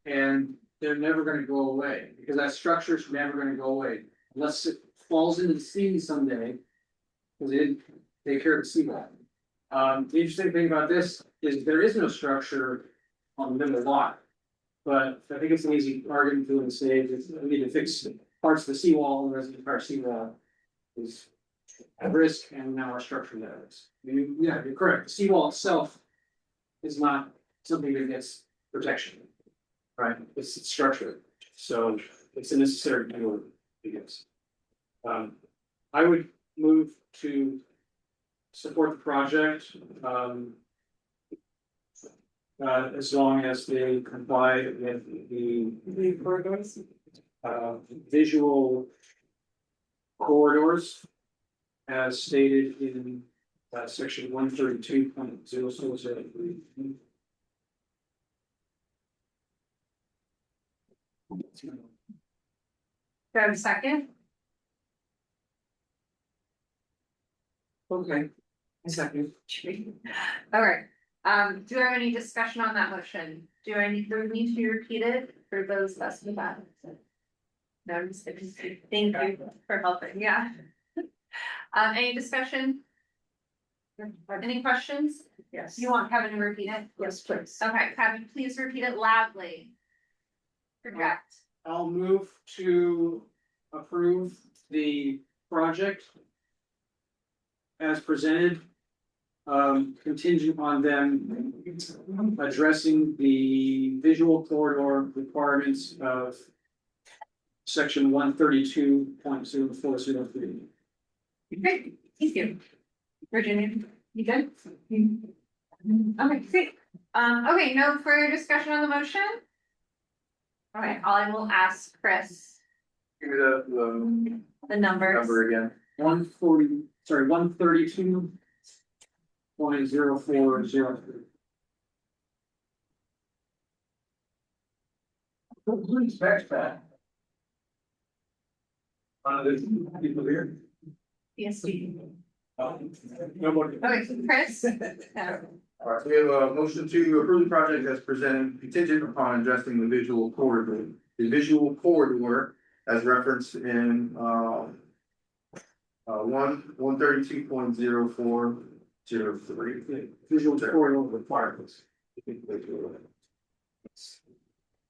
And they're never gonna go away, because that structure's never gonna go away, unless it falls into the sea someday. Cause they didn't take care of the seawall. The interesting thing about this is there is no structure on the middle lot. But I think it's an easy argument to say that we need to fix parts of the seawall, and the entire seawall is at risk, and now our structure that is. Yeah, you're correct, the seawall itself is not something that gets protection. Right, it's structure, so it's a necessary evil, I guess. I would move to support the project, as long as they comply with the visual corridors as stated in section 132.0003. Do I have a second? Okay, a second. All right, do I have any discussion on that motion? Do we need to repeat it for those less than that? No, I'm just kidding. Thank you for helping, yeah. Any discussion? Any questions? Yes. You want Kevin to repeat it? Yes, please. Okay, Kevin, please repeat it loudly. Project. I'll move to approve the project as presented, contingent on them addressing the visual corridor requirements of section 132.0403. Great, thank you. Virginia, you good? Okay, great. Okay, no further discussion on the motion? Okay, I will ask Chris Give me the the numbers. number again. 132.0403. Who's backpack? There's people here. Yes, Nobody. okay, Chris? All right, so we have a motion to approve the project as presented contingent upon addressing the visual corridor. The visual corridor as referenced in one 132.0403. Visual corridor requirements.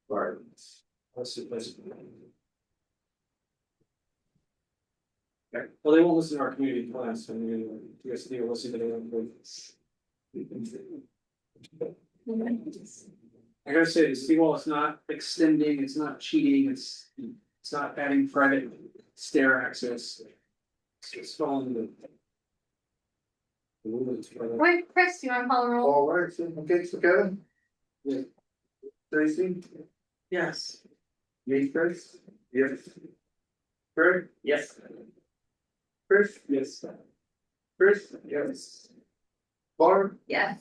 Requirements. Okay. Well, they won't listen to our community plans, so you guys will listen to them. I gotta say, the seawall is not extending, it's not cheating, it's not adding private stair access. It's following the. Wait, Chris, do you want to call the roll? All right, so, okay, so Kevin? Yeah. Tracy? Yes. Me, Chris? Yes. Craig? Yes. Chris? Yes. Chris? Yes. Barb? Yes.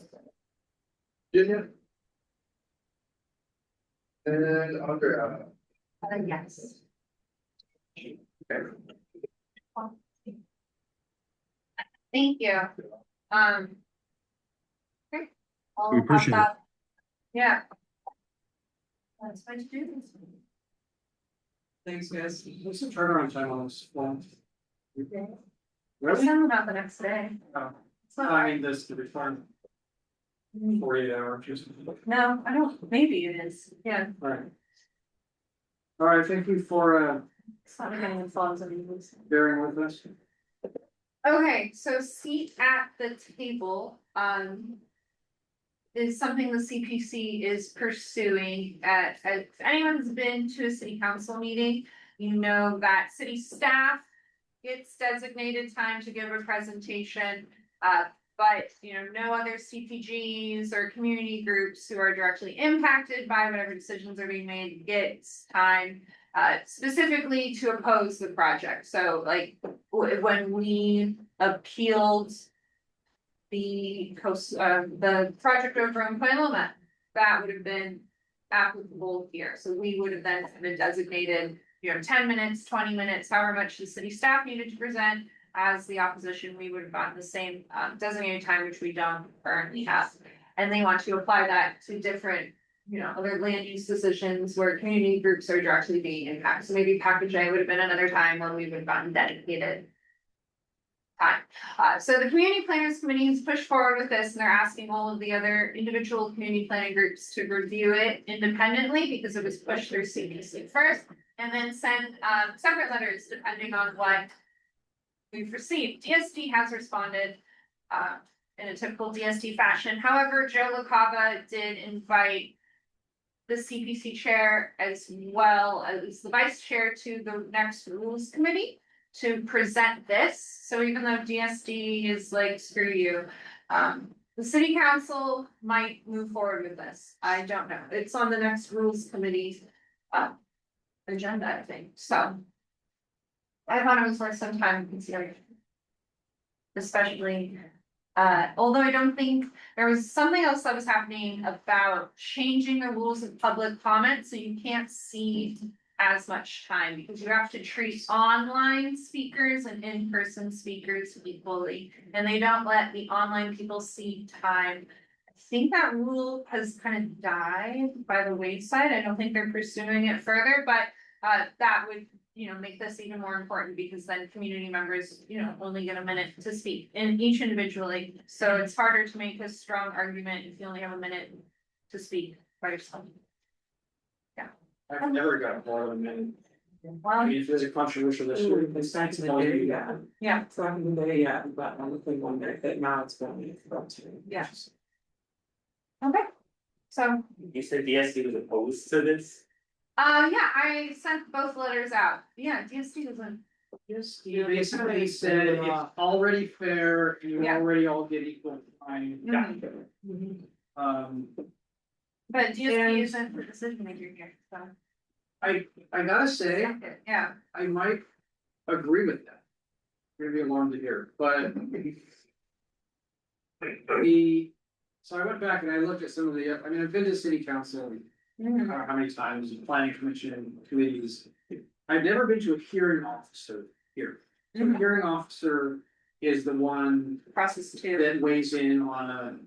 Virginia? And Andrea? Yes. Okay. Thank you. Okay. I'll We appreciate have that- Yeah. That's what you do. Thanks, guys. What's the turnaround time on this one? We'll Really? send them out the next day. Oh. It's not I hard. mean, this, the requirement. 48 hours, just. No, I don't, maybe it is, yeah. Alright. Alright, thank you for It's not getting involved in these. bearing with us. Okay, so seat at the table, is something the CPC is pursuing if anyone's been to a city council meeting, you know that city staff gets designated time to give a presentation, but, you know, no other CPGs or community groups who are directly impacted by whatever decisions are being made gets time specifically to oppose the project. So like when we appealed the project over in Paloma, that would have been applicable here. So we would have then been designated, you know, 10 minutes, 20 minutes, however much the city staff needed to present. As the opposition, we would have gotten the same designated time, which we don't currently have. And they want to apply that to different, you know, other land use decisions where community groups are directly being impacted. So maybe package A would have been another time when we would have gotten dedicated time. So the community planners committee has pushed forward with this, and they're asking all of the other individual community planning groups to review it independently because it was pushed through CPC first, and then send separate letters depending on what we've received. DSD has responded in a typical DSD fashion. However, Joe LaCava did invite the CPC chair as well as the vice chair to the next rules committee to present this, so even though DSD is like, screw you. The city council might move forward with this, I don't know, it's on the next rules committee. Agenda, I think, so. I thought it was worth some time considering. Especially, although I don't think, there was something else that was happening about changing the rules of public comment, so you can't see as much time, because you have to treat online speakers and in-person speakers equally, and they don't let the online people see time. I think that rule has kind of died by the wayside, I don't think they're pursuing it further, but that would, make this even more important, because then community members, only get a minute to speak in each individually. So it's harder to make a strong argument if you only have a minute to speak by yourself. I've never got more than a minute. I Well, mean, if there's a controversial issue. It's back to the day, yeah. yeah, It's back in the day, yeah, but I'm looking one minute, but now it's going to. Yeah. okay, so, You said DSD was opposed to this? yeah, I sent both letters out, yeah, DSD doesn't. Yes, you basically said it's already fair, you Yeah. already all get equal time. Mhm. But DSD And- isn't the decision maker here, so. I gotta say, Yeah, I might agree with that. Maybe alarmed to hear, but. So I went back and I looked at some of the, I mean, I've been to city council, I don't know how many times, planning commission committees. I've never been to a hearing officer here. So a hearing officer is the one process two. that weighs in on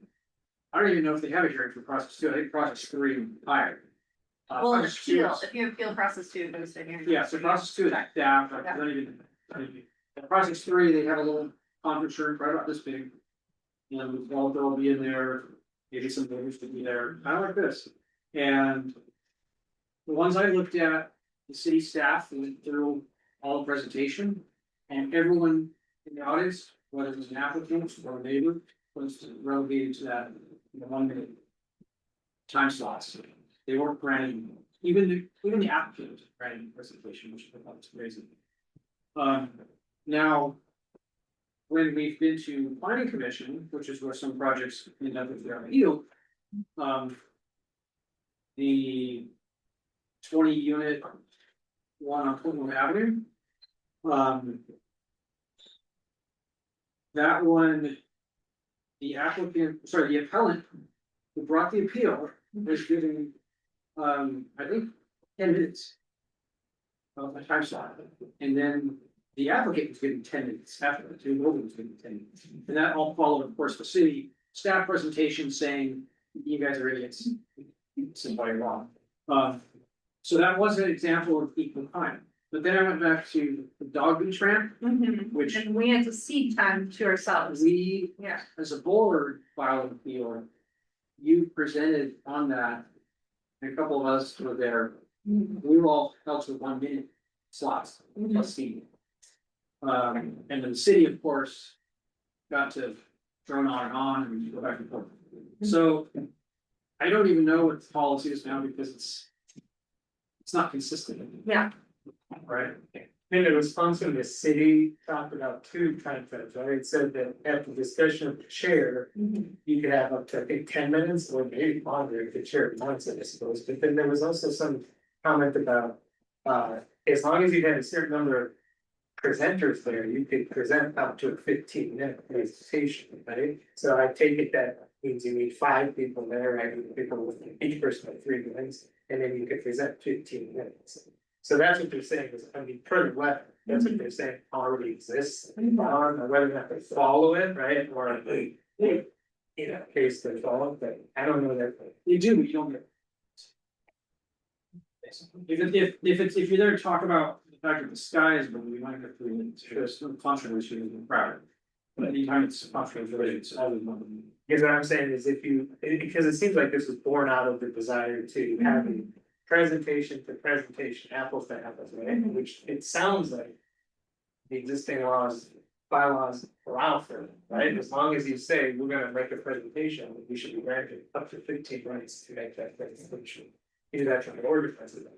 I don't even know if they have a hearing for process two, I think process three higher. Well, an Process two appeal, is- if you appeal process two, it goes to hearing. Yeah, so process two is staff, I don't even. Process three, they have a little conference room right about this big. And Walter will be in there, maybe some voters to be there, kind of like this. And the ones I looked at, the city staff went through all the presentation. And everyone in the audience, whether it was an applicant or a neighbor, was relegated to that 1 minute time slots. They weren't granting, even the applicant was granting presentation, which I thought was crazy. Now, when we've been to planning commission, which is where some projects end up with their appeal, the 20-unit one on Clinton Avenue. That one, the appellant who brought the appeal was given, I think, 10 minutes of a time slot, and then the applicant was given 10 minutes after the two was given 10 minutes. And that all followed, of course, the city staff presentation saying, you guys are idiots. Somebody wrong. So that was an example of equal time. But then I went back to the dog beach ramp, which And we had to cede time to ourselves. we, Yeah. as a board, filed an appeal. You presented on that. And a couple of us were there. We were all held to 1 minute slots, plus seating. And then the city, of course, got to drone on and go back and forth. So I don't even know what the policy is now because it's not consistent. Yeah. Right. In the response from the city talked about two time frames, right? It said that after discussion of the chair, you could have up to, I think, 10 minutes or maybe longer if the chair wants it, I suppose. But then there was also some comment about, as long as you had a certain number of presenters there, you could present up to a 15-minute presentation, right? So I take it that means you need 5 people there, right? People with each person with 3 minutes, and then you could present 15 minutes. So that's what they're saying is, I mean, per the letter, that's what they're saying already exists. I don't know whether or not they follow it, right, or case they follow, but I don't know that. You do, but you don't get. If you're there to talk about the fact that the sky is blue, we might get 3 minutes, there's some controversy in the crowd. But anytime it's controversial, it's always 1 minute. Because what I'm saying is because it seems like this was born out of the desire to have a presentation to presentation, apples to apples, right? Which it sounds like the existing bylaws allow for, right? As long as you say, we're gonna make a presentation, we should be granted up to 15 minutes to make that presentation. Either that from the order president.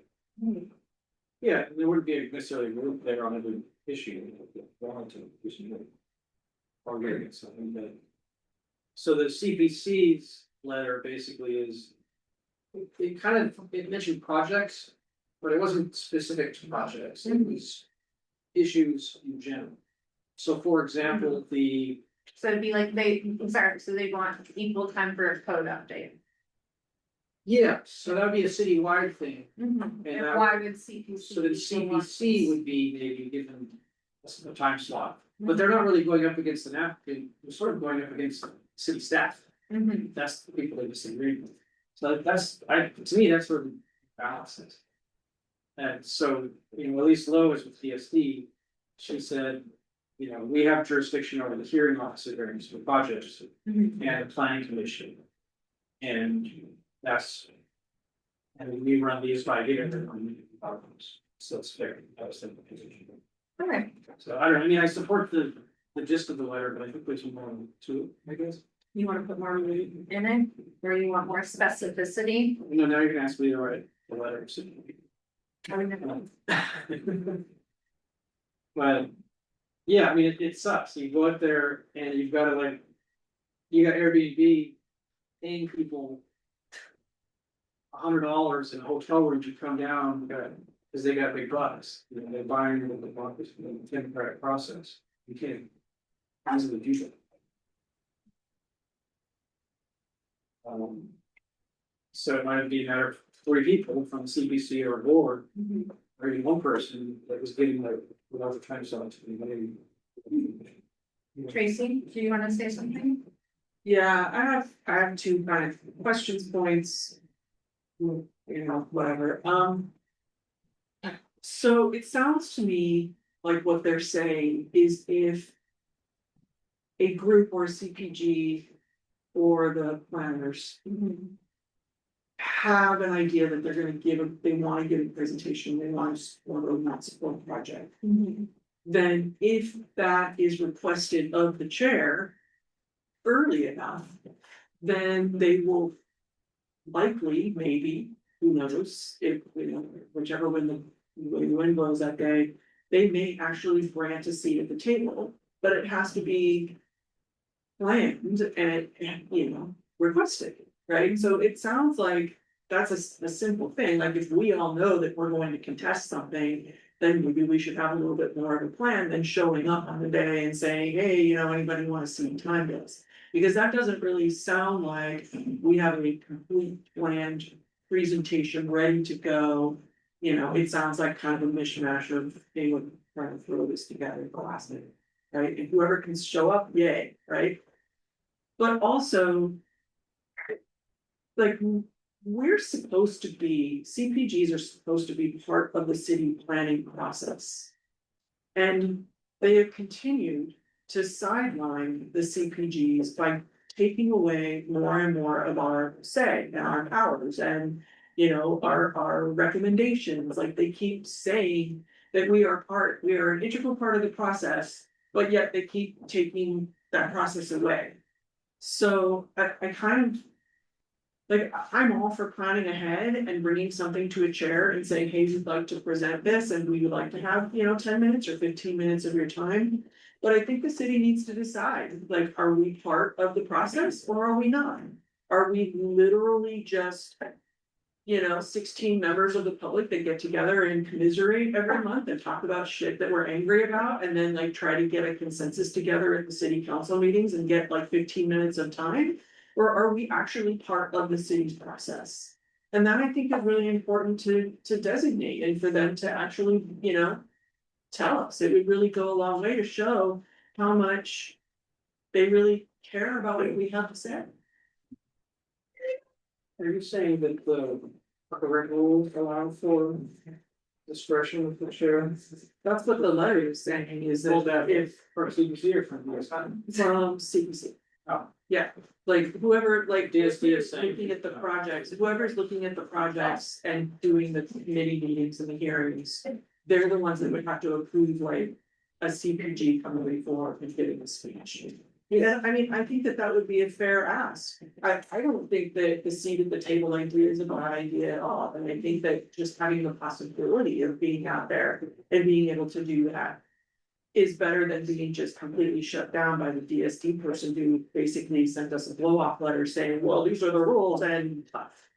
Yeah, there wouldn't be necessarily a group there on every issue. Wanted to issue it. Or getting something that. So the CPC's letter basically is. It kind of, it mentioned projects, but it wasn't specific to projects, it was issues in general. So for example, the, So it'd be like so they want equal time for a code update. yeah, so that would be a citywide thing. And that- why would CPC? So the CPC would be maybe given a time slot, but they're not really going up against an applicant, they're sort of going up against city staff. That's the people they disagree with. So that's, to me, that's where the balance is. And so, at least Lois with DSD, she said, we have jurisdiction over the hearing officer variance for projects and the planning commission. And that's, and we run these by here, so it's fair. I was thinking. Okay. So I don't know, I support the gist of the letter, but I think there's more to it, I guess. You wanna put more in it, or you want more specificity? No, now you're gonna ask me to write the letter. So. But, yeah, it sucks, you go out there and you've gotta you got Airbnb paying people $100 in a hotel room to come down, cause they got big bucks, they're buying the bucks in the democratic process, you can't easily do that. So it might be a matter of 3 people from CBC or board, or even one person that was getting without the time zone to be made. Tracy, do you wanna say something? Yeah, I have 2 kind of questions, points. Whatever, so it sounds to me like what they're saying is if. A group or CPG or the planners. Have an idea that they're gonna they wanna give a presentation, they want to support or not support a project. Then if that is requested of the chair. Early enough, then they will. Likely, maybe, who knows, if, whichever way the wind blows that day, they may actually grant a seat at the table, but it has to be. Planned and, requested, right? So it sounds like that's a simple thing, like if we all know that we're going to contest something. Then maybe we should have a little bit more of a plan than showing up on the day and saying, hey, anybody wanna see time this? Because that doesn't really sound like we have a complete planned presentation ready to go. It sounds like kind of a mishmash of, hey, we're trying to throw this together at the last minute, right? And whoever can show up, yay, right? But also. We're supposed to be, CPGs are supposed to be part of the city planning process. And they have continued to sideline the CPGs by taking away more and more of our say and our powers and. Our recommendations, like they keep saying that we are an integral part of the process, but yet they keep taking that process away. So I kind of. I'm all for planning ahead and bringing something to a chair and saying, hey, we'd like to present this and we would like to have, 10 minutes or 15 minutes of your time. But I think the city needs to decide, are we part of the process or are we not? Are we literally just, 16 members of the public that get together and commiserate every month and talk about shit that we're angry about and then try to get a consensus together at the city council meetings and get 15 minutes of time? Or are we actually part of the city's process? And that I think is really important to designate and for them to actually, tell us. It would really go a long way to show how much they really care about what we have to say. Are you saying that the current rules allow for discretion of the chair? That's what the letter is saying, is that if. From CBC or from DSI? From CPC. Oh. Yeah, whoever, DSD is saying. looking at the projects, whoever's looking at the projects and doing the committee meetings and the hearings. They're the ones that would have to approve a CPG coming before and giving a speech. Yeah, I think that would be a fair ask. I don't think that the seat at the table idea is a bad idea at all, and I think that just having the possibility of being out there and being able to do that. is better than being just completely shut down by the DSD person who basically sent us a blow off letter saying, well, these are the rules and tough.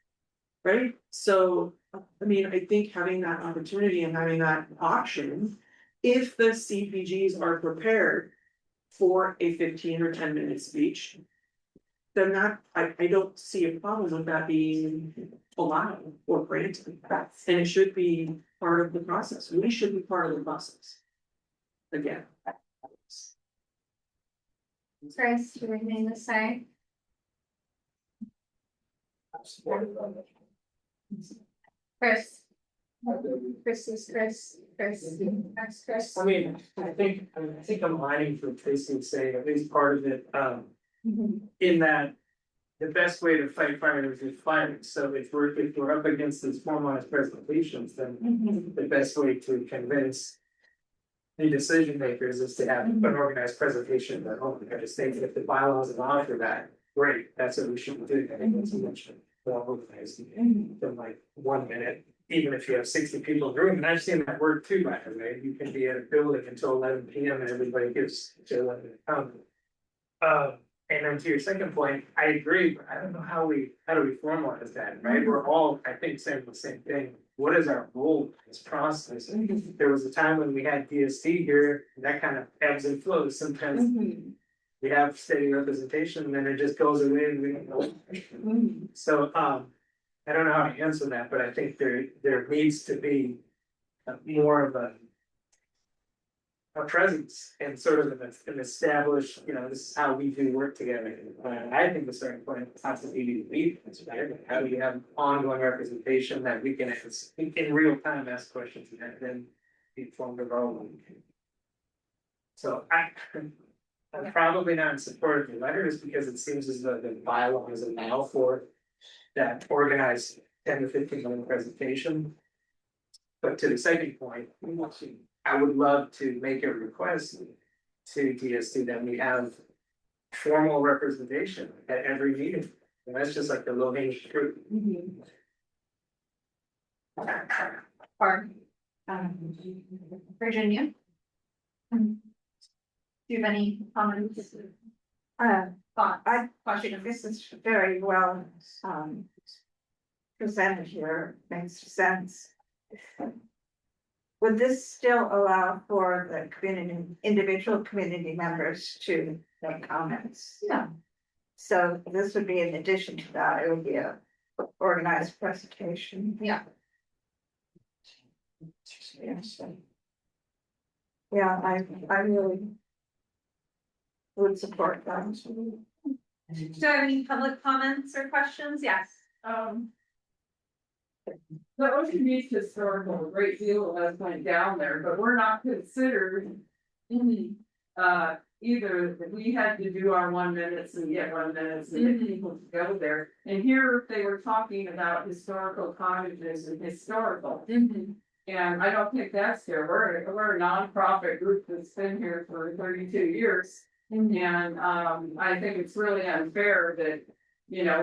Right? So, I mean, I think having that opportunity and having that option, if the CPGs are prepared for a 15 or 10 minute speech, then that, I don't see a problem with that being allowed or granted. And it should be part of the process. We should be part of the process. Again. Chris, do you have anything to say? Chris. Chris. I mean, I think I'm aligning for Tracy saying at least part of it, in that. The best way to fight fires is fighting, so if we're up against these formalized presentations, then the best way to convince. The decision makers is to have an organized presentation at their home. I just think if the bylaws allow for that, great, that's what we should do. I think that's much more organized than like 1 minute. Even if you have 60 people in the room, and I've seen that work too, by the way, you can be at a building until 11 PM and everybody gives to 11 to come. And then to your second point, I agree, but I don't know how do we formalize that, right? We're all, I think, saying the same thing. What is our role in this process? There was a time when we had DST here, and that kind of ebbs and flows. Sometimes we have steady representation, and then it just goes away and we don't know. So, I don't know how to answer that, but I think there needs to be more of a presence and sort of an established, this is how we do work together. I think the starting point has to be the lead. How do you have ongoing representation that we can in real time ask questions and then inform the role. So I'm probably not in support of the letters because it seems as though the bylaws allow for that organized 10 to 15 minute presentation. But to the second point, I would love to make a request to DST that we have formal representation at every meeting. And that's just like the low hanging fruit. Or, Virginia? Do you have any comments? This is very well, presented here, makes sense. Would this still allow for the individual community members to make comments? Yeah. So this would be in addition to that, it would be a organized presentation. Yeah. Yes. Yeah, I really would support that. Do I have any public comments or questions? Yes. The Ocean Beach Historical, a great deal of us went down there, but we're not considered. Either that we had to do our 1 minutes and get 1 minute and get people to go there. And here they were talking about historical cottages and historical. And I don't think that's fair. We're a nonprofit group that's been here for 32 years. And I think it's really unfair that,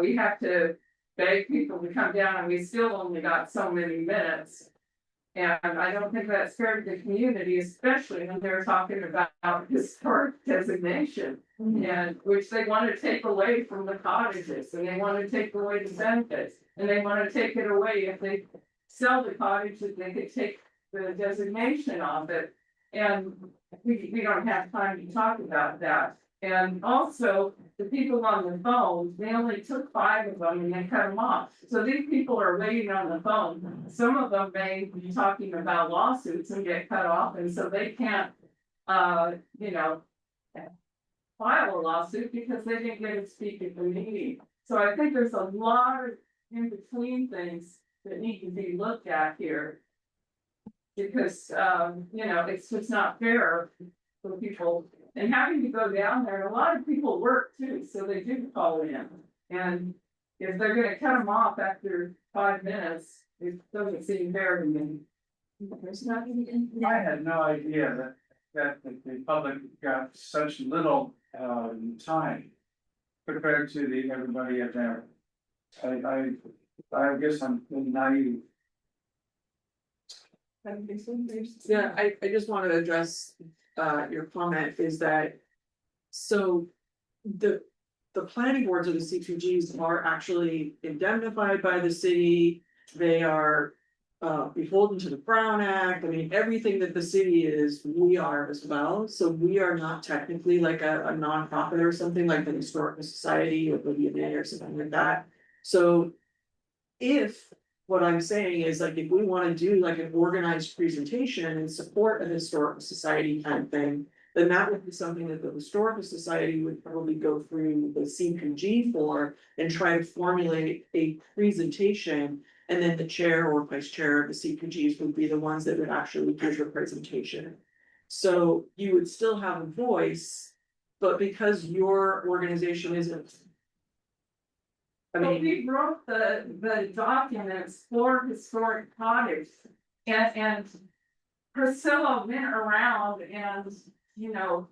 we have to beg people to come down and we still only got so many minutes. And I don't think that's fair to the community, especially when they're talking about historic designation. And which they want to take away from the cottages, and they want to take away the benefits, and they want to take it away if they sell the cottages, they could take the designation off it. And we don't have time to talk about that. And also, the people on the phone, they only took 5 of them and they cut them off. So these people are waiting on the phone. Some of them may be talking about lawsuits and get cut off, and so they can't, file a lawsuit because they didn't get to speak at the meeting. So I think there's a lot of in between things that need to be looked at here. Because, it's just not fair for people. And having to go down there, and a lot of people work too, so they do call in. And if they're gonna cut them off after 5 minutes, it doesn't seem fair to me. There's nothing. I had no idea that the public got such little time compared to everybody at there. I guess I'm naive. Yeah, I just wanted to address your comment is that. So the planning boards of the CPGs are actually indemnified by the city. They are beholden to the Brown Act. I mean, everything that the city is, we are as well. So we are not technically like a nonprofit or something like the Historical Society or the VNA or something like that. So if what I'm saying is like, if we want to do like an organized presentation in support of the Historical Society kind of thing, then that would be something that the Historical Society would probably go through the CPG for and try to formulate a presentation. And then the chair or vice chair of the CPGs would be the ones that would actually give the presentation. So you would still have a voice, but because your organization isn't. I But mean, we wrote the documents for historic cottage and Priscilla went around and, you know,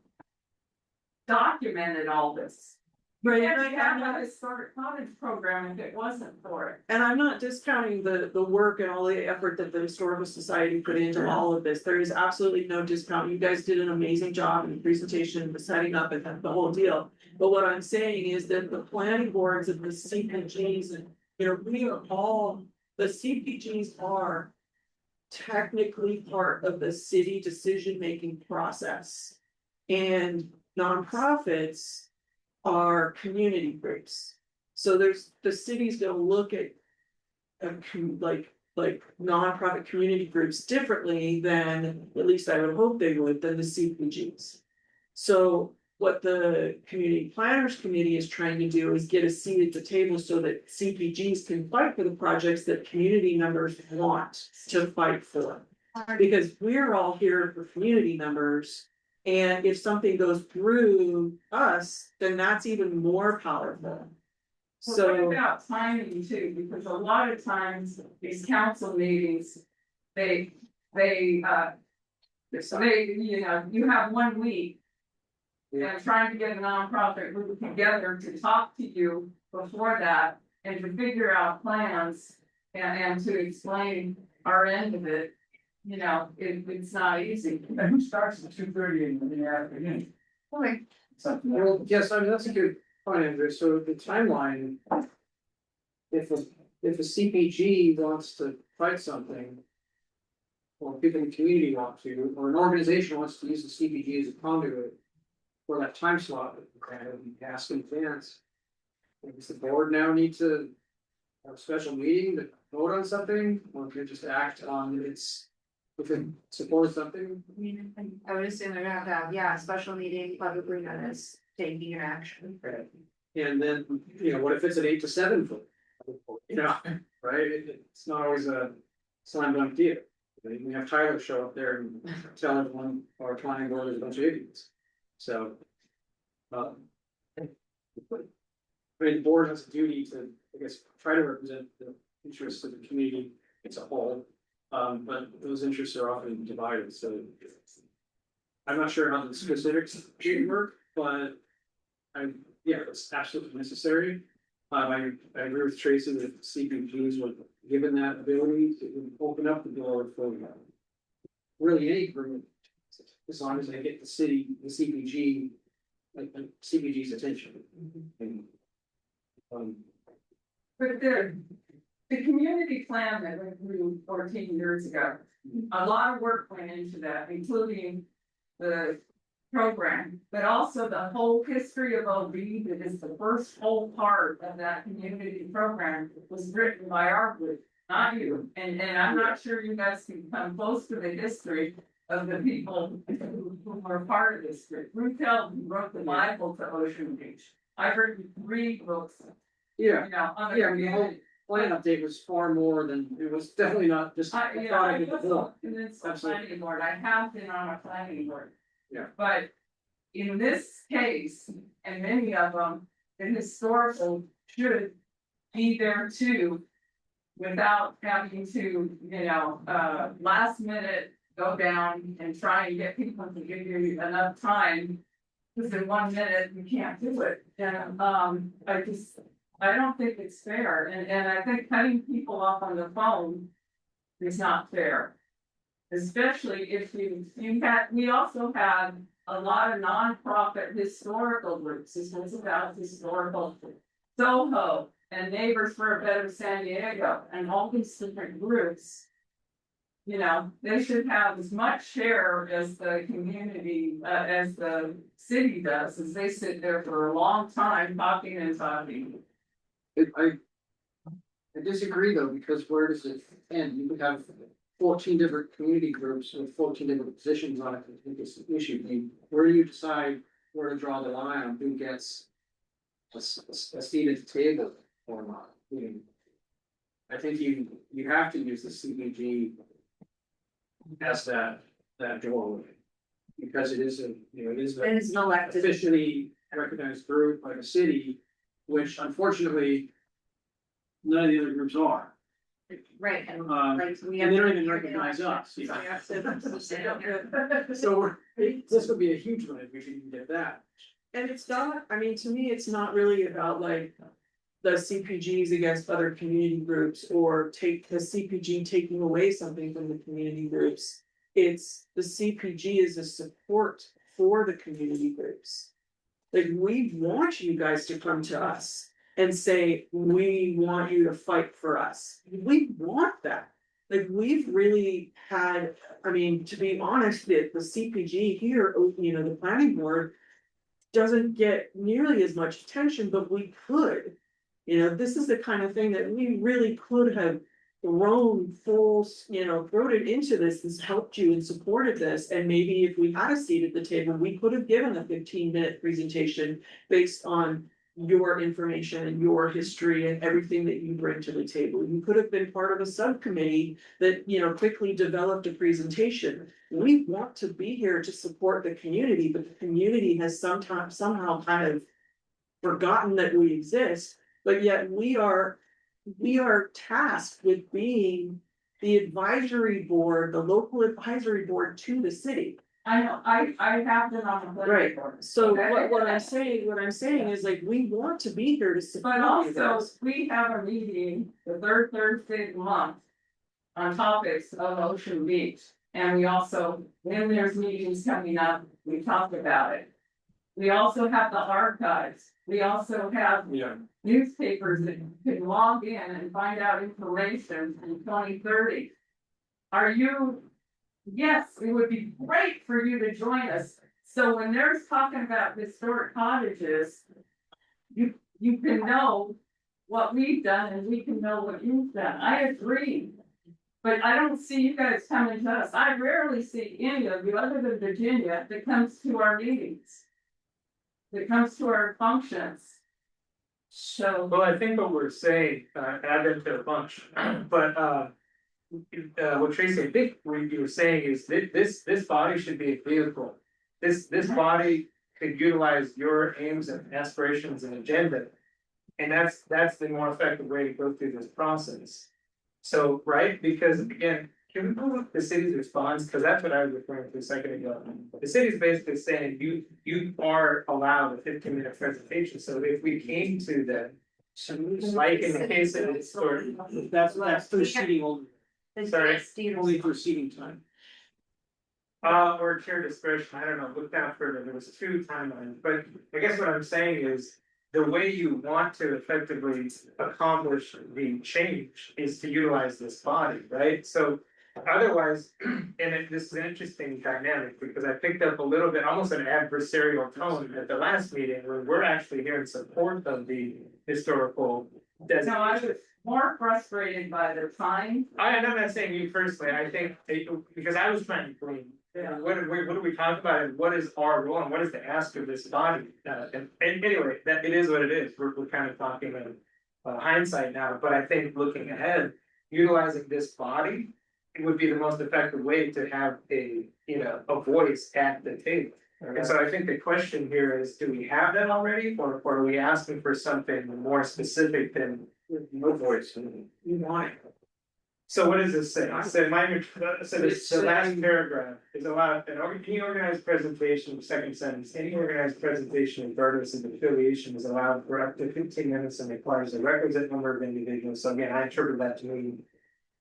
documented all this. Right, And and we have a historic cottage program if it wasn't for it. and I'm not discounting the work and all the effort that the Historical Society put into all of this. There is absolutely no discount. You guys did an amazing job in the presentation, the setting up and the whole deal. But what I'm saying is that the planning boards of the CPGs and, you know, we are all, the CPGs are technically part of the city decision-making process. And nonprofits are community groups. So the city's gonna look at like nonprofit community groups differently than, at least I would hope they would, than the CPGs. So what the Community Planners Committee is trying to do is get a seat at the table so that CPGs can fight for the projects that community members want to fight for. Because we're all here for community members. And if something goes through us, then that's even more powerful. So what about timing too, because a lot of times these council meetings, they, you know, you have 1 week. And trying to get a nonprofit group together to talk to you before that and to figure out plans and to explain our end of it. You know, it's not easy. And who starts at 2:30 in the afternoon? Okay. Well, yes, I mean, that's a good point, Andrew. So the timeline. If a CPG wants to fight something. Or people in the community want to, or an organization wants to use the CPG as a conduit. For that time slot, kind of ask in advance. Does the board now need to have a special meeting to vote on something, or can it just act on its, if it supports something? I would assume they're gonna have to have, yeah, a special meeting, publicly notice, taking your action. Right. And then, you know, what if it's an 8 to 7 vote? You know, right, it's not always a slam dunk deal. We have Tyler show up there and tell everyone our planning board is a bunch of idiots. So. I mean, the board has a duty to, I guess, try to represent the interests of the community as a whole. But those interests are often divided, so. I'm not sure how the specifics should work, but. Yeah, it's absolutely necessary. I agree with Tracy that CPGs would, given that ability, it would open up the door for. Really any group, as long as they get the CPG, like CPG's attention. And, But the community plan that went through 14 years ago, a lot of work went into that, including the program, but also the whole history of OB, that is the first whole part of that community program, was written by our group, not you. And I'm not sure you guys can come close to the history of the people who were part of this group. Ruth Heldon wrote the Bible to Ocean Beach. I've written 3 books. Yeah, You know, on the yeah, I mean, the whole community. plan update was far more than, it was definitely not just. I thought of it was before. on a Absolutely. planning board, I have been on a planning board. Yeah. But in this case, and many of them, the historical should be there too. Without having to, you know, last minute go down and try and get people to give you enough time. Because in 1 minute, you can't do it, and I don't think it's fair, and I think cutting people off on the phone is not fair. Especially if we also had a lot of nonprofit historical groups, this was about historical Soho and Neighbors for a Better San Diego and all these different groups. You know, they should have as much share as the community, as the city does, as they sit there for a long time talking and talking. I disagree though, because where does it end? You could have 14 different community groups with 14 different positions on it with this issue. I mean, where do you decide where to draw the line on who gets a seat at the table or not? I mean, I think you have to use the CBG as that doorway. Because it is a, you know, it is an elected. officially recognized group by the city, which unfortunately none of the other groups are. Right, and And they don't even recognize us. You know? So this would be a huge one if we can get that. And it's not, I mean, to me, it's not really about like the CPGs against other community groups or take the CPG taking away something from the community groups. It's the CPG is a support for the community groups. Like, we want you guys to come to us and say, we want you to fight for us. We want that. Like, we've really had, I mean, to be honest, the CPG here, you know, the planning board doesn't get nearly as much attention, but we could. You know, this is the kind of thing that we really could have thrown full, you know, thrown it into this, helped you and supported this. And maybe if we had a seat at the table, we could have given a 15-minute presentation based on your information and your history and everything that you bring to the table. You could have been part of a subcommittee that, you know, quickly developed a presentation. We want to be here to support the community, but the community has sometimes somehow kind of forgotten that we exist, but yet we are tasked with being the advisory board, the local advisory board to the city. I know, I have been on the planning Right, board. so Okay? what I'm saying is like, we want to be here to support But you also, guys. we have a meeting the third Thursday of the month on topics of Ocean Beach. And we also, when there's meetings coming up, we talk about it. We also have the archives. We also have newspapers that can log in and find out information in 2030. Yes, it would be great for you to join us. So when there's talking about historic cottages, you can know what we've done and we can know what you've done. I agree. But I don't see you guys coming to us. I rarely see any of you other than Virginia that comes to our meetings. That comes to our functions. So. Well, I think what we're saying, add them to a bunch, but what Tracy, I think what you were saying is that this body should be a vehicle. This body could utilize your aims and aspirations and agenda. And that's the more effective way to go through this process. So, right, because again, can we pull up the city's response? Because that's what I was referring to a second ago. The city's basically saying you are allowed a 15-minute presentation. So if we came to the, like in the case of this, or That's through seating only. sorry, Only through seating time. or chair discretion, I don't know, look down further, there was 2 timelines, but I guess what I'm saying is. The way you want to effectively accomplish the change is to utilize this body, right? So otherwise, this is an interesting dynamic because I picked up a little bit, almost an adversarial tone at the last meeting where we're actually here in support of the historical. No, I was more frustrated by the time. I'm not saying you personally, I think, because I was trying to bring. What do we talk about and what is our role and what is the ask of this body? And anyway, that it is what it is. We're kind of talking in hindsight now, but I think looking ahead, utilizing this body, it would be the most effective way to have a voice at the table. And so I think the question here is, do we have that already, or are we asking for something more specific than no voice? You want it. So what does this say? So the last paragraph is allowed any organized presentation, second sentence, any organized presentation regardless of affiliation is allowed for up to 15 minutes and requires a requisite number of individuals. So again, I interpret that to mean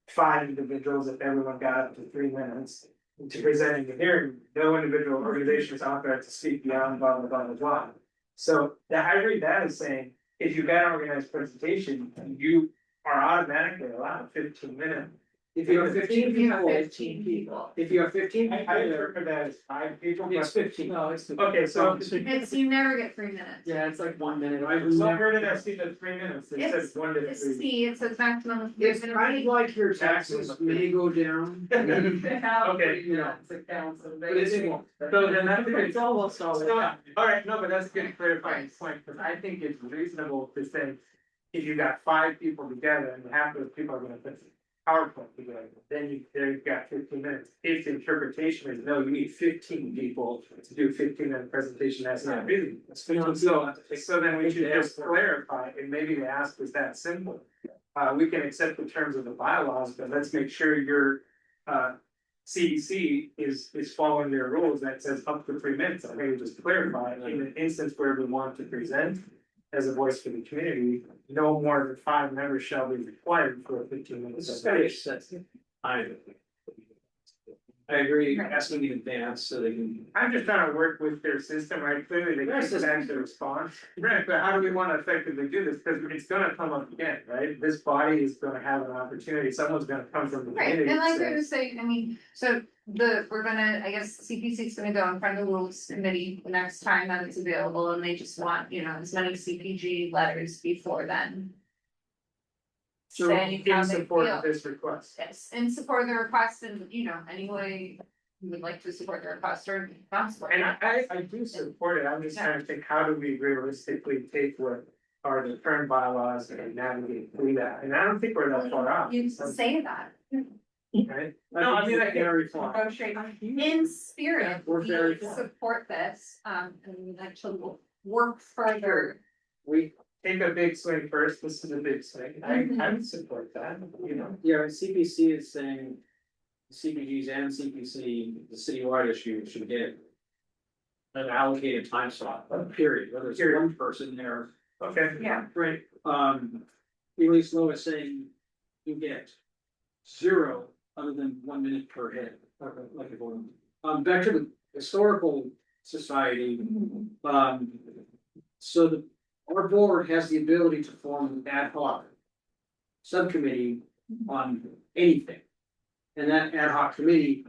5 individuals if everyone got up to 3 minutes. To presenting the hearing, no individual organization is authorized to speak beyond blah, blah, blah, blah, blah. So that I read that as saying, if you've got an organized presentation, you are automatically allowed 15 minutes. If you have 15 If you have people, 15 people. if you have 15, I interpret that as 5 people. It's 15. No, it's. Okay, so. It's, you never get 3 minutes. Yeah, it's like 1 minute. So where did I see the 3 minutes? It says 1 to It's 3. C, it says maximum of 3 It's minutes. kind of like your taxes may go down. They have Okay, three minutes accounts, so But it they. won't. So then that's a good. It's almost always. All right, no, but that's a good clarifying point, because I think it's reasonable to say, if you got 5 people together and half those people are gonna put PowerPoint together, then you've got 15 minutes. Its interpretation is, no, you need 15 people to do 15-minute presentation, that's not busy. So then we should just clarify, and maybe the ask is that simple. We can accept the terms of the bylaws, but let's make sure your CDC is following their rules that says up to 3 minutes. I think we just clarify in an instance where we want to present as a voice for the community, no more than 5 members shall be required for a 15-minute. I agree, asking in advance so they can. I'm just trying to work with their system, right? Clearly, they can't actually respond. Right, but how do we want to effectively do this? Because it's gonna come up again, right? This body is gonna have an opportunity, someone's gonna come from the Right, community. and like and I say, was saying, I mean, so we're gonna, I guess CPC is gonna go in front of the rules committee the next time that it's available, and they just want, you know, as many CPG letters before then. So Saying in how they support feel. of this request. Yes, in support of the request, and, you know, any way you would like to support the request or not support. And it. I do support it, I'm just trying to think, how do we realistically take what are the current bylaws and navigate through that? And I don't think we're that far off. You say that, Right? No, I mean, I can't reform. in spirit, We're very we support this, and we actually will work further. We take a big swing first, this is a big swing, Mhm. I would support that, you know. Yeah, and CPC is saying, CPGs and CPC, the citywide issue should get an allocated time slot, a period, whether it's one person there. Okay. Yeah. Right, Ely Slow is saying you get 0 other than 1 minute per head, like a balloon. Back to the historical society, so our board has the ability to form an ad hoc subcommittee on anything. And that ad hoc committee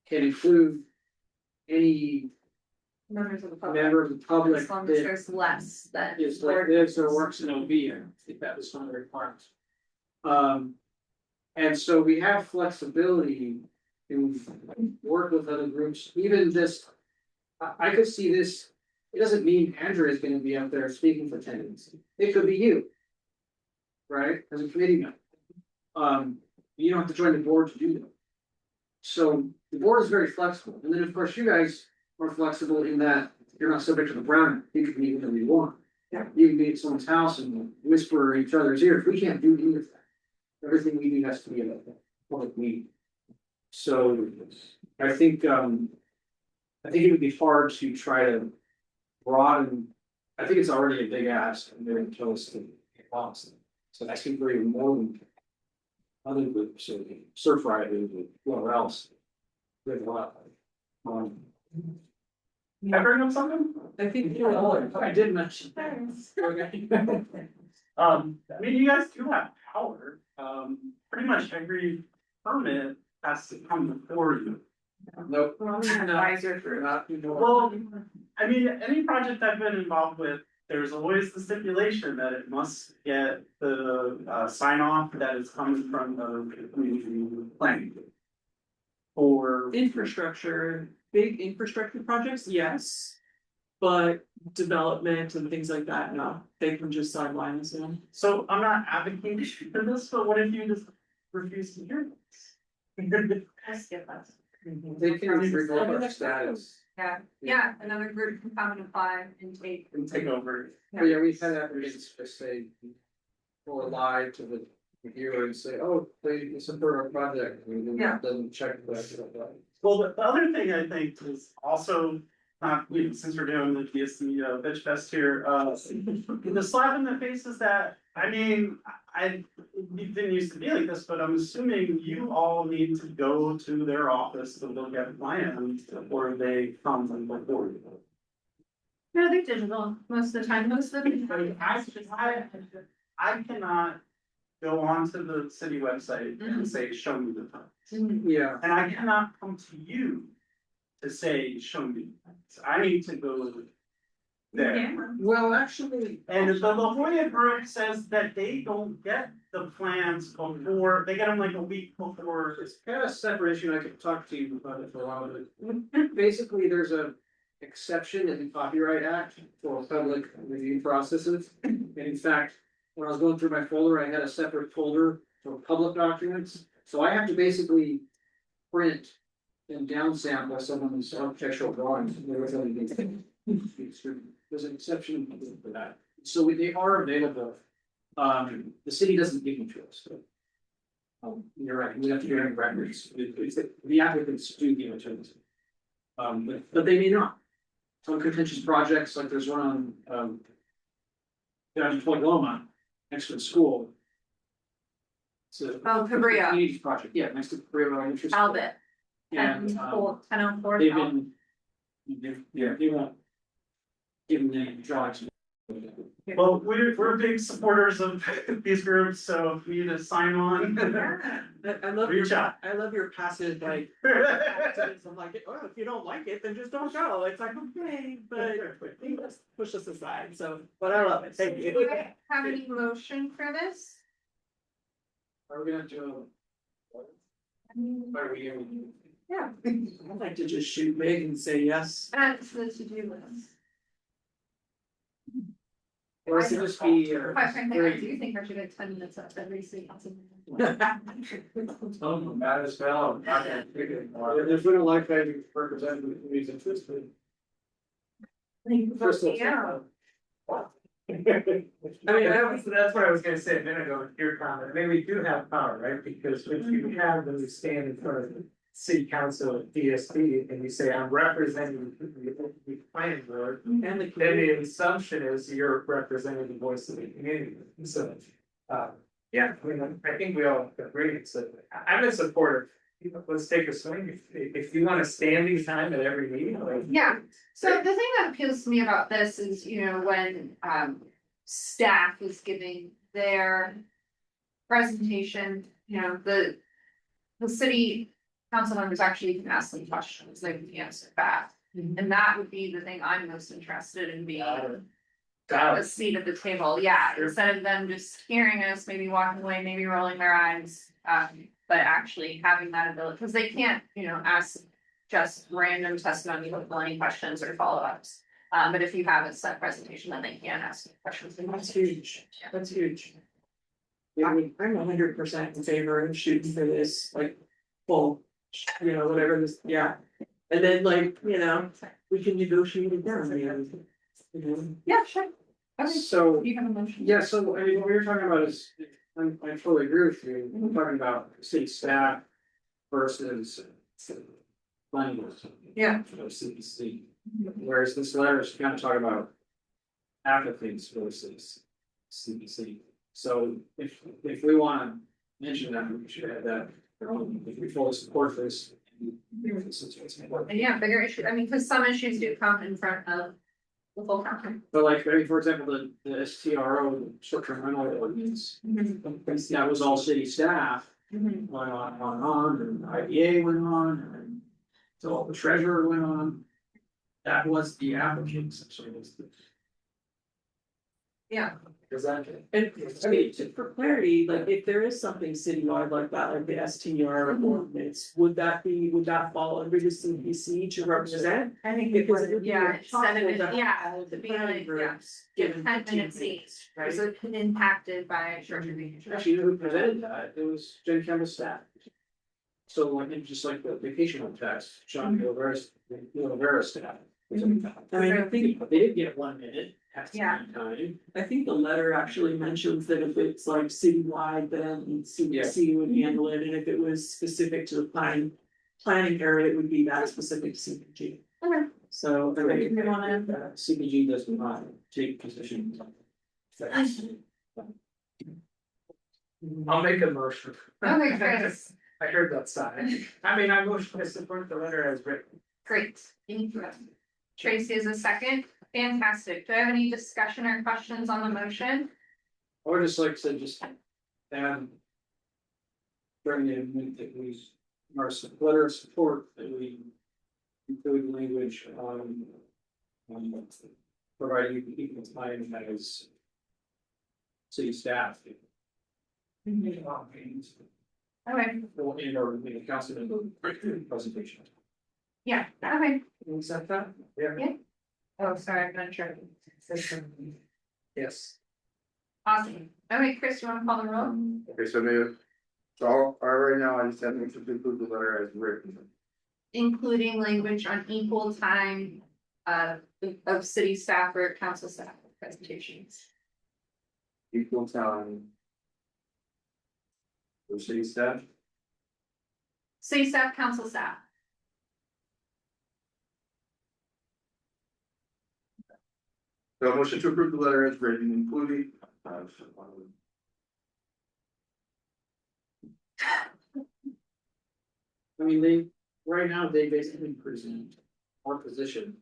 can include any Members of the public. member of the public As long as that there's less than. is like this or works in OB, I think that was one of the requirements. And so we have flexibility to work with other groups, even just. I could see this, it doesn't mean Andrew is gonna be up there speaking for 10 minutes, it could be you. Right, as a committee member. You don't have to join the board to do that. So the board is very flexible, and then of course you guys are flexible in that you're not subject to the Brown Act. You can meet whenever you want. Yeah. You can be at someone's house and whisper in each other's ears, we can't do any of that. Everything we do has to be in a public meeting. So I think it would be hard to try to broaden, I think it's already a big ask, and they're close to Boston. So asking for even more than other groups, so surf riders, or whoever else. There's a lot. I bring up something? I think I did mention. Okay. I mean, you guys do have power, pretty much every permit has to come before you. Nope. Advisor for. Well, I mean, any project I've been involved with, there's always the stipulation that it must get the sign off that it's coming from the community planning. Or infrastructure, big infrastructure projects, yes. But development and things like that, no, they can just sideline us, you know. so I'm not advocating for this, but what if you just refuse to hear this? I skip us. They can revoke our status. Yeah, another group can come and apply and take. And take over. But yeah, we've had applicants just say, or lie to the reviewer and say, oh, they support our project, and then Yeah. it doesn't check that. Well, the other thing I think is also, since we're doing the DSC bitch fest here, the slap in the face is that I mean, it didn't used to be like this, but I'm assuming you all need to go to their office to look at plans before they come and before you. No, they're digital most of the time, most of the I cannot go onto the city website and say, show me the plans. Yeah. And I cannot come to you to say, show me the plans. I need to go there. Well, actually. And the La Jolla group says that they don't get the plans before, they get them like a week before. It's kind of a separate issue, and I could talk to you about it for a while, but basically, there's a exception in the Copyright Act for public review processes. And in fact, when I was going through my folder, I had a separate folder for public documents, so I have to basically print and downsample someone's architectural drawings. There's an exception for that, so they are available. The city doesn't give them to us, but. You're right, we have to do any records, the applicants do give it to us. But they may not. Some contentious projects, like there's one on, down in Point Loma, next to the school. It's a. Cabrillo. Community project, yeah, next to Cabrillo. Albert. And, 1004. they've been. They won't. Give them any drawings. Well, we're big supporters of these groups, so if you need to sign on. I love Reach out. I love your passive like. I'm like, oh, if you don't like it, then just don't go. It's like, okay, but you just push us aside, so, but I love it, thank Do you. I have any motion for this? Are we gonna do? Are we? Yeah. I'd like to just shoot big and say yes. That's the to-do list. Or should this be? Quite frankly, I do think I should get 10 minutes up every city council meeting. Matt as well, I'm not gonna figure it out. If we don't like that, you represent the community's interest. Yeah. I mean, that's what I was gonna say a minute ago, with your comment, I mean, we do have power, right, because if you have them stand in front of the city council at DSP and you say, I'm representing the planning board. And the Then community. the assumption is you're representing the voice of the community, so, yeah, I mean, I think we all agree, so I'm a supporter. Let's take a swing, if you wanna stand these time at every meeting, like. Yeah, so the thing that appeals to me about this is, when staff is giving their presentation, the city council members actually can ask them questions, they can answer back. And that would be the thing I'm most interested in being a seat at the table, yeah, instead of them just hearing us, maybe walking away, maybe rolling their eyes. But actually having that ability, because they can't, ask just random testimony with any questions or follow-ups. But if you have a set presentation, then they can ask questions. And That's huge, that's huge. I'm 100% in favor of shooting for this, like, full, whatever this, yeah. And then we can negotiate it down, Yeah, sure. Okay, So, you have a motion? yeah, so, I mean, what we were talking about is, I totally agree with you, we're talking about city staff versus. Planning board. Yeah. CPC, whereas this letter is kind of talking about. Applicants versus CPC, so if we wanna mention that, we should have that, if we fully support this. And yeah, bigger issue, because some issues do come in front of the full council. But like, I mean, for example, the STRO, short-term rental ordinance, that was all city staff, went on, and IDA went on, and so the treasurer went on. That was the applicants, so it was the. Yeah. Does that? And I mean, for clarity, like if there is something citywide like that, like the STR ordinance, would that fall under the CPC to represent? I think Because it would be instead of impossible it, to yeah, have all to the be planning like, groups give given 10 15 minutes minutes, each, right? so impacted by short-term vacation. Actually, who presented that? It was Jen Campbell's staff. So like, just like the vacation home tax, John Rivera's staff. I mean, I think They did get 1 minute. Yeah. Time. I think the letter actually mentions that if it's like citywide, then CPC would handle it, and if it was specific to the planning area, it would be that specific to CPG. Okay. So, I mean, We wanna- CPG does not take positions. I'll make a motion. Okay, Chris. I heard that sigh. I motion to support the letter as written. Great, thank you. Tracy is a second, fantastic. Do I have any discussion or questions on the motion? I would just like to say, just add. During the amendment that we, our letter of support, that we include language on. Providing equal time as. City staff. Okay, Or in our council presentation. yeah, okay. Is that that? Yeah. Oh, sorry, I'm not sure. Yes. Awesome. Okay, Chris, you wanna call the roll? Okay, so maybe, so right now, I just have to include the letter as written. Including language on equal time of city staff or council staff presentations. Equal time. For city staff. City staff, council staff. So motion to approve the letter as written, including. Right now, they basically present our position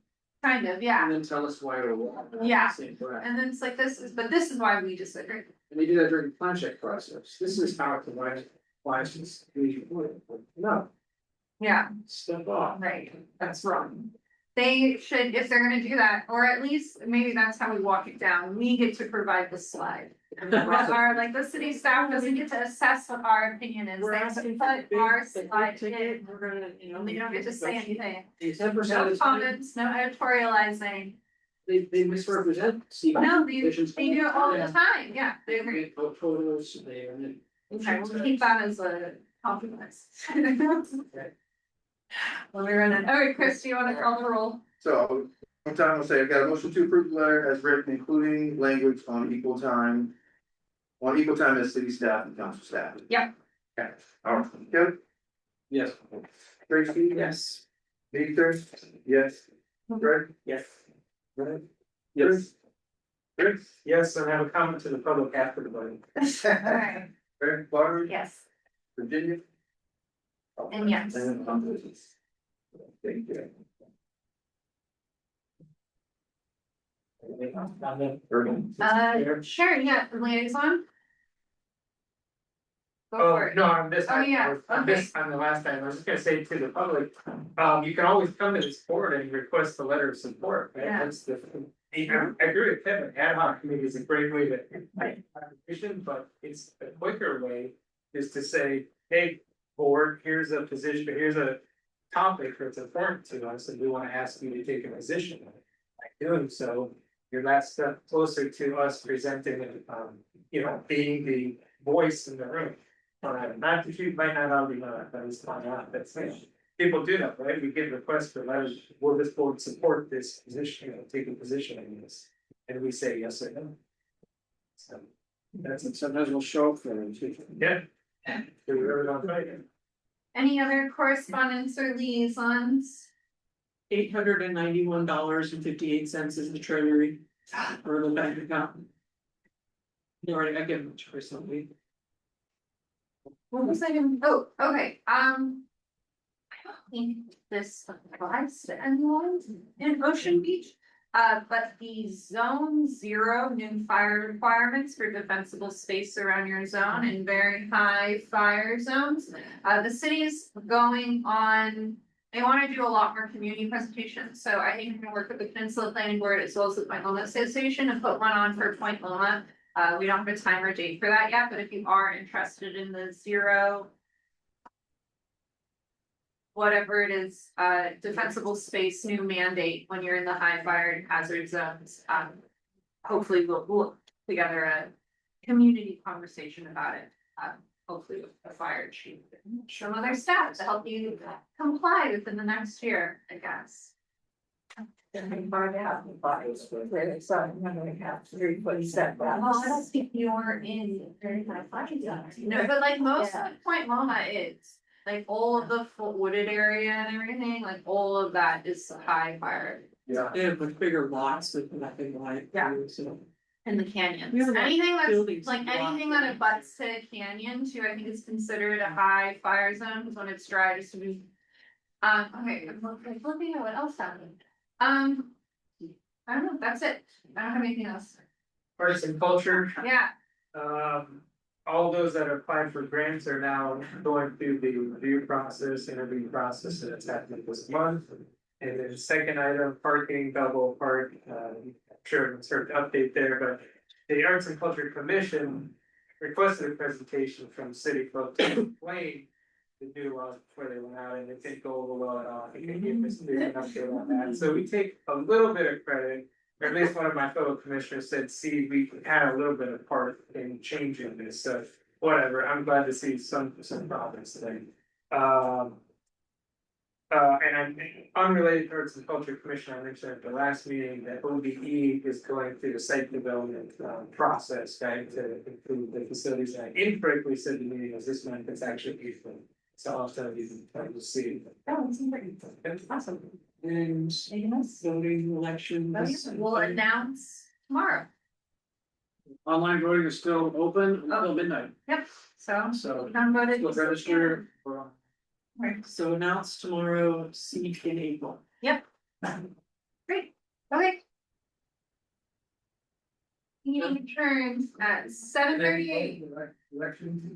Kind of, yeah. and then tell us why or why. Yeah. Same breath. And then it's like this is why we disagree. And they do that during the plan check process. This is how to why it's just, no, Yeah, step off. right. That's wrong. They should, if they're gonna do that, or at least maybe that's how we walk it down. We get to provide the slide. Like the city staff doesn't get to assess what our opinion is. We're They have to asking put for our big slide ticket, in. we're gonna, They don't get to say anything. 10% No is comments, no editorializing. they misrepresent. No, they do it all the time. Yeah, they agree. They put photos, they, and then. Okay, we'll keep that as a compromise. Well, we're running. All right, Chris, do you wanna call the roll? So, one time I'll say, I've got a motion to approve the letter as written, including language on equal time. On equal time as city staff and council staff. Yep. Okay, all right, Kevin, Yes. Tracy? Yes. Victor? Yes. Greg? Yes. Greg? Yes. Chris? Yes, and I have a comment to the public after the voting. Alright, Greg, Barbara? yes, Virginia? and yes. And I'm good. Thank you. Sure, yeah, liaison. Go Oh, for it. no, I'm just. Oh, yeah, I'm just, on the last time, I was just gonna say to the public, you can always come to this board and request a letter of support, right? Yeah. That's the. I agree with Kevin, ad hoc committee is a great way to, vision, but it's a quicker way is to say, hey, board, here's a position, here's a topic that's important to us, and we wanna ask you to take a position. By doing so, you're that step closer to us presenting and, being the voice in the room. Not that you might not already know that, but it's not out, that's, people do that, right? We get requests for letters, will this board support this position, take a position in this? And we say yes or no. So, that's it, Sometimes we'll show up for them too. yeah. Do we ever on Friday? Any other correspondence or liaisons? $891.58 is the treasury for the bank account. You already, I give them to recently. What was I gonna, oh, okay, I don't think this applies to anyone in Ocean Beach. But the zone 0 new fire requirements for defensible space around your zone and very high fire zones. The city is going on, they wanna do a lot more community presentations, so I think we're gonna work with the Peninsula Planning Board as well as the Point Loma Association and put one on for Point Loma. We don't have a time or date for that yet, but if you are interested in the 0. Whatever it is, defensible space new mandate when you're in the high fire and hazard zones, hopefully we'll put together a community conversation about it. Hopefully with the fire chief and some other staff to help you comply within the next year, I guess. Well, I don't think you're in very high fire zones. No, but like most of Point Loma is, like all of the wooded area and everything, like all of that is high fire. Yeah. They have much bigger lots with nothing like. Yeah. So. And the canyons, We have a lot of anything buildings that's like blocked anything that in. abuts to a canyon too, I think is considered a high fire zone, because when it's dry, just to be. Okay, I'm looking at what else happened. I don't know, that's it, I don't have anything else, Arts and culture, yeah. all those that applied for grants are now going through the review process, interview process, and it's happening this month. And then second item, parking, Balboa Park, I'm sure it's sort of update there, but the Arts and Culture Commission requested a presentation from city folks to explain the new laws before they went out, and it didn't go over well at all. I think they gave us an update on that, so we take a little bit of credit. Or at least one of my fellow commissioners said, see, we had a little bit of part in changing this, so whatever, I'm glad to see some progress today. And I'm unrelated to Arts and Culture Commission, I mentioned at the last meeting that OBE is going through the site development process, right, to improve the facilities. And I incorrectly said the meeting was this month, it's actually April. So I'll tell you, we'll see. Oh, it's great. Awesome. And Anything else? voting elections. We'll announce tomorrow. Online voting is still open until midnight, Yep, so. so Unvoted. still register. for- Right, So announce tomorrow, seat in April. yep. Great, okay. Meeting adjourned at 7:38. Election.